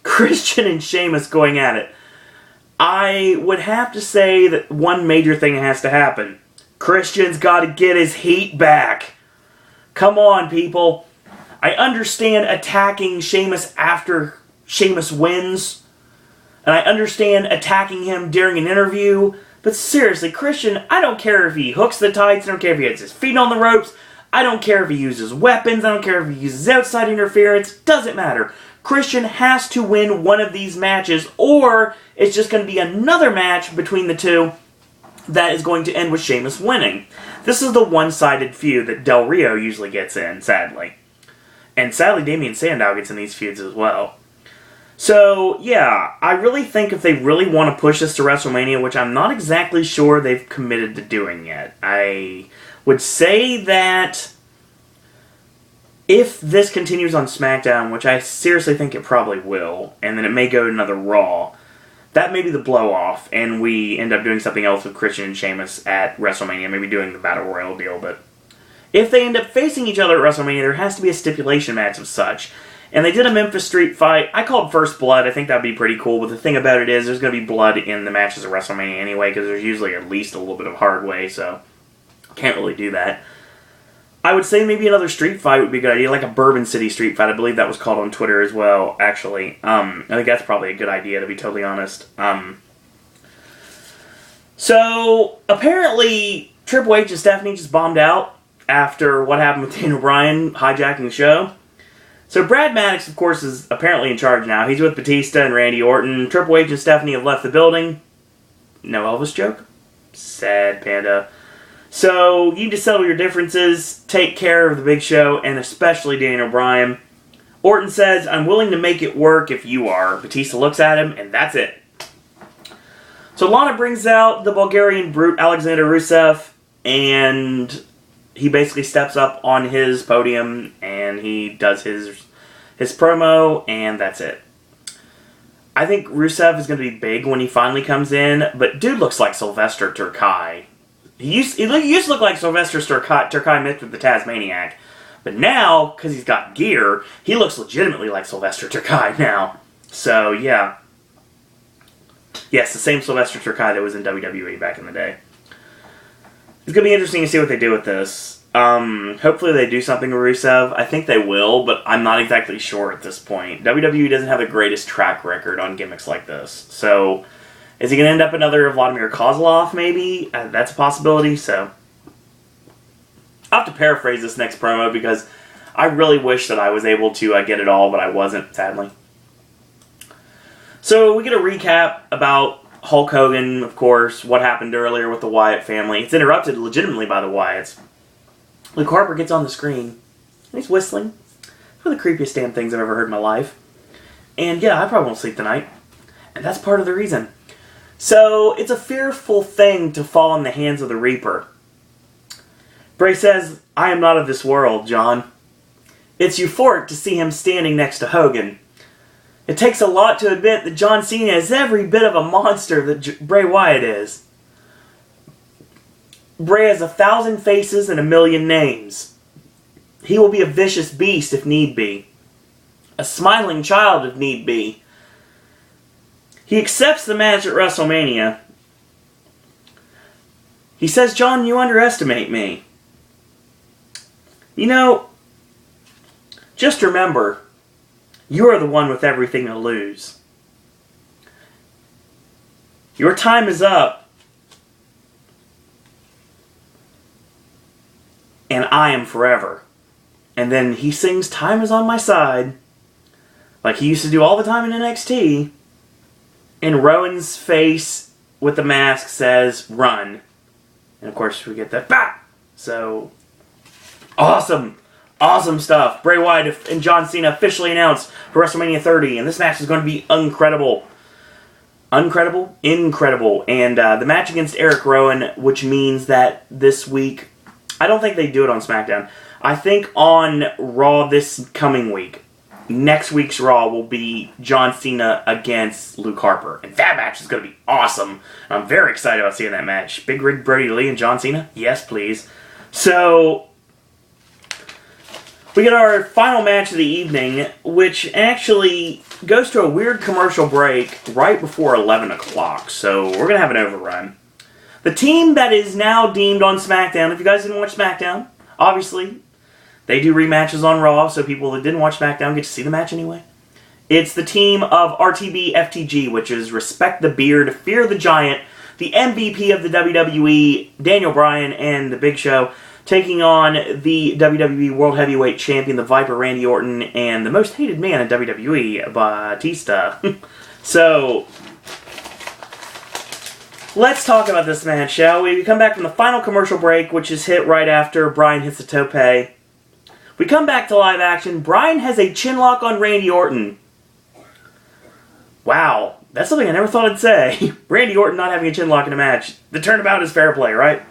Christian and Sheamus going at it. I would have to say that one major thing has to happen. Christian's got to get his heat back. Come on, people. I understand attacking Sheamus after Sheamus wins. And I understand attacking him during an interview. But seriously, Christian, I don't care if he hooks the tights. I don't care if he gets his feet on the ropes. I don't care if he uses weapons. I don't care if he uses outside interference. Doesn't matter. Christian has to win one of these matches, or it's just going to be another match between the two that is going to end with Sheamus winning. This is the one-sided feud that Del Rio usually gets in, sadly. And sadly, Damien Sandow gets in these feuds as well. So, yeah, I really think if they really want to push this to WrestleMania, which I'm not exactly sure they've committed to doing yet, I would say that if this continues on SmackDown, which I seriously think it probably will, and then it may go to another Raw, that may be the blow-off, and we end up doing something else with Christian and Sheamus at WrestleMania, maybe doing the Battle Royal deal, but if they end up facing each other at WrestleMania, there has to be a stipulation match of such. And they did a Memphis Street fight. I called First Blood. I think that would be pretty cool. But the thing about it is there's going to be blood in the matches at WrestleMania anyway, because there's usually at least a little bit of hard way, so can't really do that. I would say maybe another street fight would be a good idea, like a Bourbon City street fight. I believe that was called on Twitter as well, actually. I think that's probably a good idea, to be totally honest. So, apparently, Triple H and Stephanie just bombed out after what happened with Daniel Bryan hijacking the show. So Brad Maddox, of course, is apparently in charge now. He's with Batista and Randy Orton. Triple H and Stephanie have left the building. No Elvis joke? Sad panda. So, you need to settle your differences, take care of the Big Show, and especially Daniel Bryan. Orton says, I'm willing to make it work if you are. Batista looks at him, and that's it. So Lana brings out the Bulgarian brute Alexander Rusev, and he basically steps up on his podium, and he does his promo, and that's it. I think Rusev is going to be big when he finally comes in, but dude looks like Sylvester Terkay. He used to look like Sylvester Terkay mixed with the Tasmaniac. But now, because he's got gear, he looks legitimately like Sylvester Terkay now. So, yeah. Yes, the same Sylvester Terkay that was in WWE back in the day. It's going to be interesting to see what they do with this. Hopefully they do something with Rusev. I think they will, but I'm not exactly sure at this point. WWE doesn't have the greatest track record on gimmicks like this. So, is he going to end up another Vladimir Kozlov, maybe? That's a possibility, so I'll have to paraphrase this next promo because I really wish that I was able to get it all, but I wasn't, sadly. So we get a recap about Hulk Hogan, of course, what happened earlier with the Wyatt family. It's interrupted legitimately by the Wyatts. Luke Harper gets on the screen, and he's whistling. It's one of the creepiest damn things I've ever heard in my life. And yeah, I probably won't sleep tonight. And that's part of the reason. So, it's a fearful thing to fall in the hands of the Reaper. Bray says, I am not of this world, John. It's euphoric to see him standing next to Hogan. It takes a lot to admit that John Cena is every bit of a monster that Bray Wyatt is. Bray has 1,000 faces and 1,000,000 names. He will be a vicious beast if need be. A smiling child if need be. He accepts the match at WrestleMania. He says, John, you underestimate me. You know, just remember, you are the one with everything to lose. Your time is up. And I am forever. And then he sings Time Is On My Side, like he used to do all the time in NXT. And Rowan's face with the mask says, run. And of course we get that, bah! So, awesome. Awesome stuff. Bray Wyatt and John Cena officially announced for WrestleMania 30. And this match is going to be incredible. Incredible. And the match against Eric Rowan, which means that this week, I don't think they do it on SmackDown. I think on Raw this coming week, next week's Raw will be John Cena against Luke Harper. And that match is going to be awesome. I'm very excited about seeing that match. Big Rig Brody Lee and John Cena? Yes, please. So, we get our final match of the evening, which actually goes to a weird commercial break right before 11 o'clock. So, we're going to have an overrun. The team that is now deemed on SmackDown, if you guys didn't watch SmackDown, obviously, they do rematches on Raw, so people that didn't watch SmackDown get to see the match anyway. It's the team of RTB FTG, which is Respect the Beard, Fear the Giant, the MVP of the WWE, Daniel Bryan, and the Big Show, taking on the WWE World Heavyweight Champion, the Viper Randy Orton, and the most hated man in WWE, Batista. So, let's talk about this match, shall we? We come back from the final commercial break, which is hit right after Bryan hits the tope. We come back to live action. Bryan has a chinlock on Randy Orton. Wow, that's something I never thought I'd say. Randy Orton not having a chinlock in a match. The turnabout is fair play, right?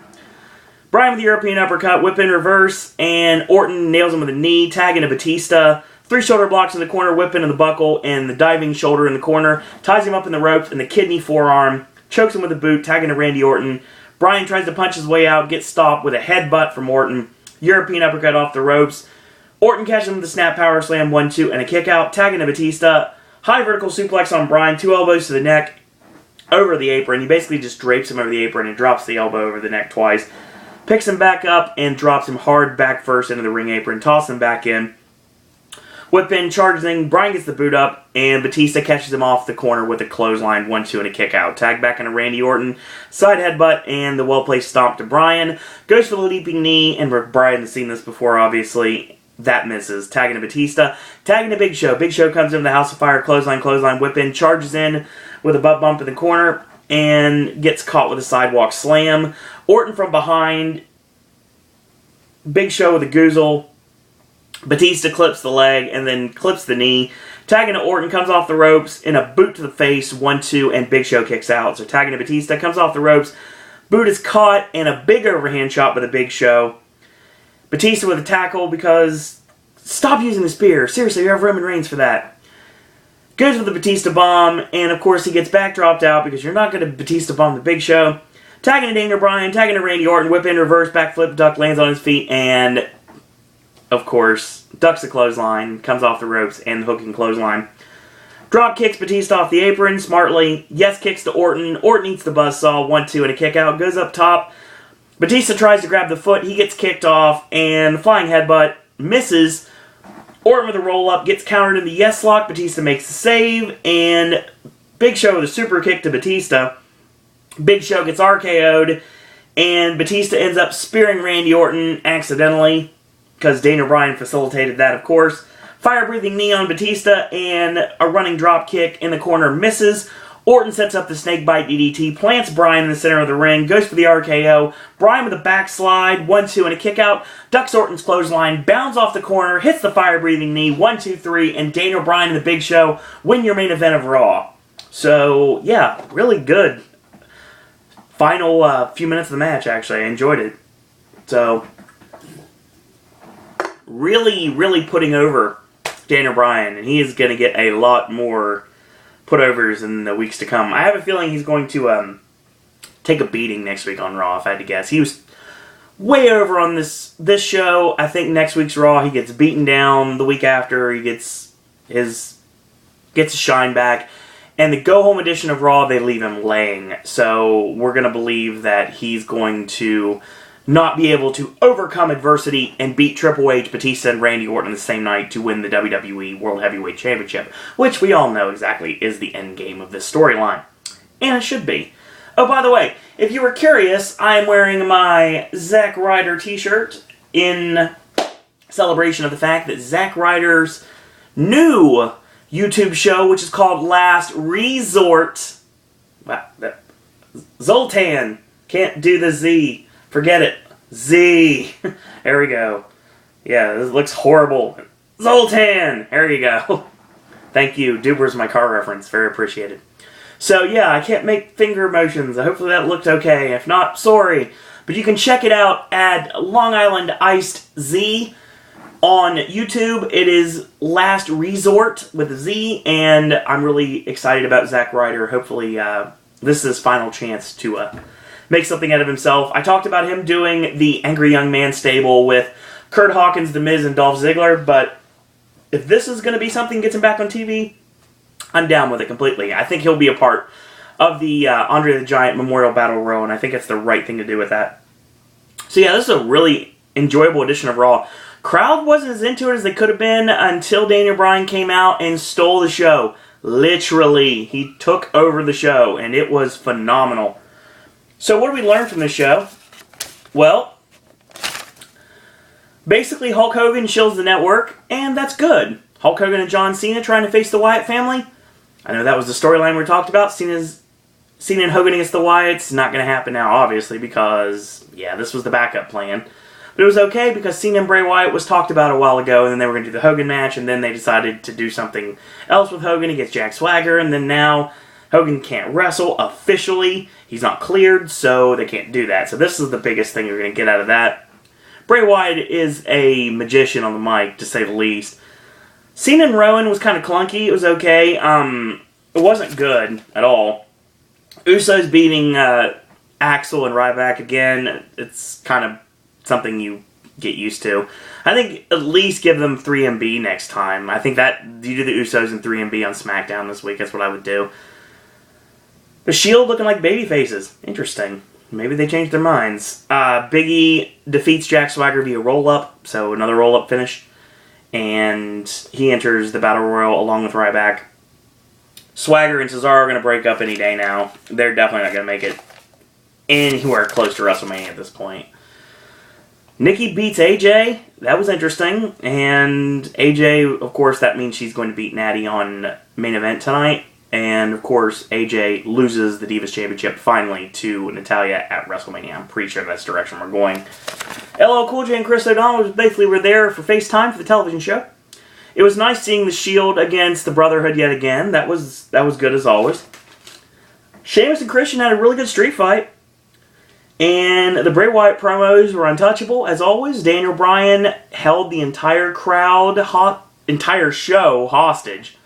Bryan with the European uppercut, whip in reverse, and Orton nails him with a knee, tagging to Batista. 3 shoulder blocks in the corner, whip into the buckle, and the diving shoulder in the corner. Ties him up in the ropes, and the kidney forearm. Chokes him with a boot, tagging to Randy Orton. Bryan tries to punch his way out, gets stopped with a headbutt from Orton. European uppercut off the ropes. Orton catches him with a snap power slam, 1-2, and a kick out. Tagging to Batista. High vertical suplex on Bryan. 2 elbows to the neck. Over the apron. He basically just drapes him over the apron and drops the elbow over the neck twice. Picks him back up and drops him hard back first into the ring apron. Tosses him back in. Whip in, charging. Bryan gets the boot up, and Batista catches him off the corner with a clothesline, 1-2, and a kick out. Tag back into Randy Orton. Side headbutt, and the well-placed stomp to Bryan. Goes for the leaping knee, and Bryan has seen this before, obviously. That misses. Tagging to Batista. Tagging to Big Show. Big Show comes in the House of Fire. Clothesline, whip in. Charges in with a butt bump in the corner, and gets caught with a sidewalk slam. Orton from behind. Big Show with a goozle. Batista clips the leg and then clips the knee. Tagging to Orton, comes off the ropes in a boot to the face, 1-2, and Big Show kicks out. So tagging to Batista, comes off the ropes. Boot is caught and a big overhand shot by the Big Show. Batista with a tackle because stop using the spear. Seriously, you have Roman Reigns for that. Goes with the Batista bomb, and of course he gets backdropped out because you're not going to Batista bomb the Big Show. Tagging to Daniel Bryan, tagging to Randy Orton, whip in, reverse, backflip, duck, lands on his feet, and of course, ducks the clothesline, comes off the ropes, and the hooking clothesline. Drop kicks Batista off the apron, smartly. Yes kicks to Orton. Orton eats the buzzsaw, 1-2, and a kick out. Goes up top. Batista tries to grab the foot. He gets kicked off, and flying headbutt misses. Orton with a roll-up, gets countered in the yes lock. Batista makes the save, and Big Show with a super kick to Batista. Big Show gets RKO'd, and Batista ends up spearing Randy Orton accidentally, because Daniel Bryan facilitated that, of course. Fire-breathing knee on Batista, and a running drop kick in the corner misses. Orton sets up the snakebite DDT, plants Bryan in the center of the ring, goes for the RKO. Bryan with a backslide, 1-2, and a kick out. Ducks Orton's clothesline, bounds off the corner, hits the fire-breathing knee, 1-2-3, and Daniel Bryan and the Big Show win your main event of Raw. So, yeah, really good. Final few minutes of the match, actually. I enjoyed it. So, really putting over Daniel Bryan, and he is going to get a lot more putovers in the weeks to come. I have a feeling he's going to take a beating next week on Raw, if I had to guess. He was way over on this show. I think next week's Raw, he gets beaten down. The week after, he gets his shine back. And the go-home edition of Raw, they leave him laying. So we're going to believe that he's going to not be able to overcome adversity and beat Triple H, Batista, and Randy Orton the same night to win the WWE World Heavyweight Championship, which we all know exactly is the end game of this storyline. And it should be. Oh, by the way, if you were curious, I am wearing my Zack Ryder t-shirt in celebration of the fact that Zack Ryder's new YouTube show, which is called Last Resort. Wow, Zoltan. Can't do the Z. Forget it. Z. There we go. Yeah, this looks horrible. Zoltan. There you go. Thank you. Duber's my car reference. Very appreciated. So, yeah, I can't make finger motions. Hopefully that looked okay. If not, sorry. But you can check it out at Long Island Iced Z on YouTube. It is Last Resort with a Z, and I'm really excited about Zack Ryder. Hopefully this is his final chance to make something out of himself. I talked about him doing the Angry Young Man stable with Kurt Hawkins, The Miz, and Dolph Ziggler, but if this is going to be something that gets him back on TV, I'm down with it completely. I think he'll be a part of the Andre the Giant Memorial Battle Royal, and I think it's the right thing to do with that. So yeah, this is a really enjoyable edition of Raw. Crowd wasn't as into it as they could have been until Daniel Bryan came out and stole the show. Literally, he took over the show, and it was phenomenal. So what did we learn from this show? Well, basically Hulk Hogan shills the network, and that's good. Hulk Hogan and John Cena trying to face the Wyatt family. I know that was the storyline we talked about. Cena and Hogan against the Wyatts. Not going to happen now, obviously, because, yeah, this was the backup plan. But it was okay because Cena and Bray Wyatt was talked about a while ago, and then they were going to do the Hogan match, and then they decided to do something else with Hogan against Jack Swagger, and then now Hogan can't wrestle officially. He's not cleared, so they can't do that. So this is the biggest thing you're going to get out of that. Bray Wyatt is a magician on the mic, to say the least. Cena and Rowan was kind of clunky. It was okay. It wasn't good at all. Usos beating Axel and Ryback again. It's kind of something you get used to. I think at least give them 3MB next time. I think that you do the Usos and 3MB on SmackDown this week. That's what I would do. The Shield looking like baby faces. Interesting. Maybe they changed their minds. Big E defeats Jack Swagger via roll-up, so another roll-up finish. And he enters the Battle Royal along with Ryback. Swagger and Cesaro are going to break up any day now. They're definitely not going to make it anywhere close to WrestleMania at this point. Nikki beats AJ. That was interesting. And AJ, of course, that means she's going to beat Natty on main event tonight. And, of course, AJ loses the Divas Championship finally to Natalya at WrestleMania. I'm pretty sure that's the direction we're going. LL Cool J and Chris O'Donnell basically were there for FaceTime for the television show. It was nice seeing the Shield against the Brotherhood yet again. That was good as always. Sheamus and Christian had a really good street fight. And the Bray Wyatt promos were untouchable, as always. Daniel Bryan held the entire entire show hostage.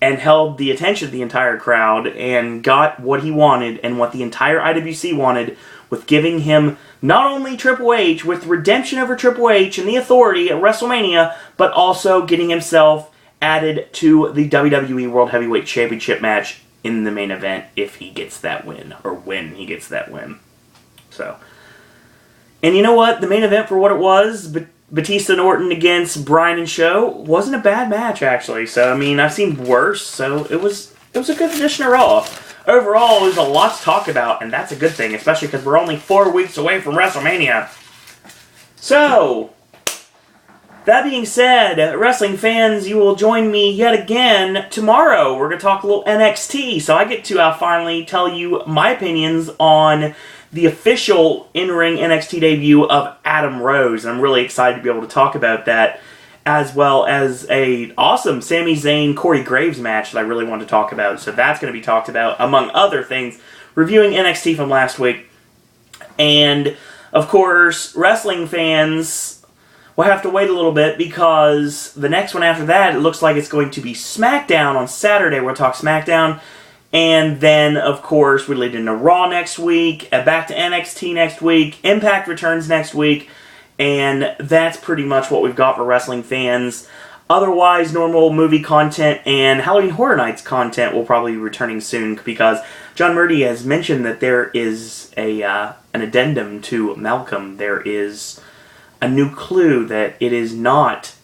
And held the attention of the entire crowd and got what he wanted and what the entire IWC wanted with giving him not only Triple H with redemption over Triple H and the Authority at WrestleMania, but also getting himself added to the WWE World Heavyweight Championship match in the main event if he gets that win, or when he gets that win. So, and you know what? The main event for what it was, Batista and Orton against Bryan and Show wasn't a bad match, actually. So, I mean, I've seen worse, so it was a good edition of Raw. Overall, there's a lot to talk about, and that's a good thing, especially because we're only 4 weeks away from WrestleMania. So, that being said, wrestling fans, you will join me yet again tomorrow. We're going to talk a little NXT, so I get to finally tell you my opinions on the official in-ring NXT debut of Adam Rose. And I'm really excited to be able to talk about that, as well as a awesome Sami Zayn Corey Graves match that I really want to talk about. So that's going to be talked about, among other things, reviewing NXT from last week. And, of course, wrestling fans will have to wait a little bit, because the next one after that, it looks like it's going to be SmackDown on Saturday. We'll talk SmackDown. And then, of course, we lead into Raw next week, back to NXT next week, Impact returns next week, and that's pretty much what we've got for wrestling fans. Otherwise, normal movie content and Halloween Horror Nights content will probably be returning soon, because John Murdy has mentioned that there is an addendum to Malcolm. There is a new clue that it is not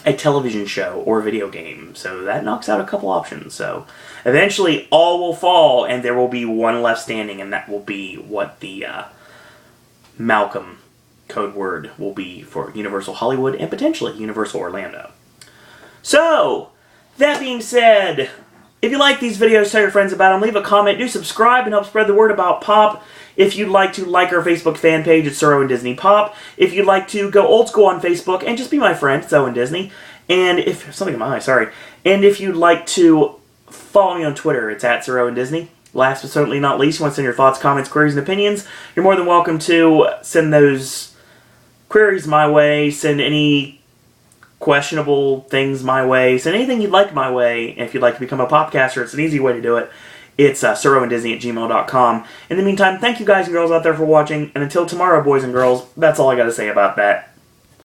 a television show or video game. So that knocks out a couple options. So eventually all will fall and there will be one left standing, and that will be what the Malcolm code word will be for Universal Hollywood and potentially Universal Orlando. So, that being said, if you like these videos, tell your friends about them, leave a comment, do subscribe, and help spread the word about Pop. If you'd like to like our Facebook fan page, it's Sir Owen Disney Pop. If you'd like to go old school on Facebook and just be my friend, it's Owen Disney. And if, something in my eye, sorry. And if you'd like to follow me on Twitter, it's at Sir Owen Disney. Last but certainly not least, you want to send your thoughts, comments, queries, and opinions, you're more than welcome to send those queries my way, send any questionable things my way, send anything you'd like my way. If you'd like to become a popcaster, it's an easy way to do it. It's SirOwenDisney@gmail.com. In the meantime, thank you guys and girls out there for watching, and until tomorrow, boys and girls, that's all I got to say about that.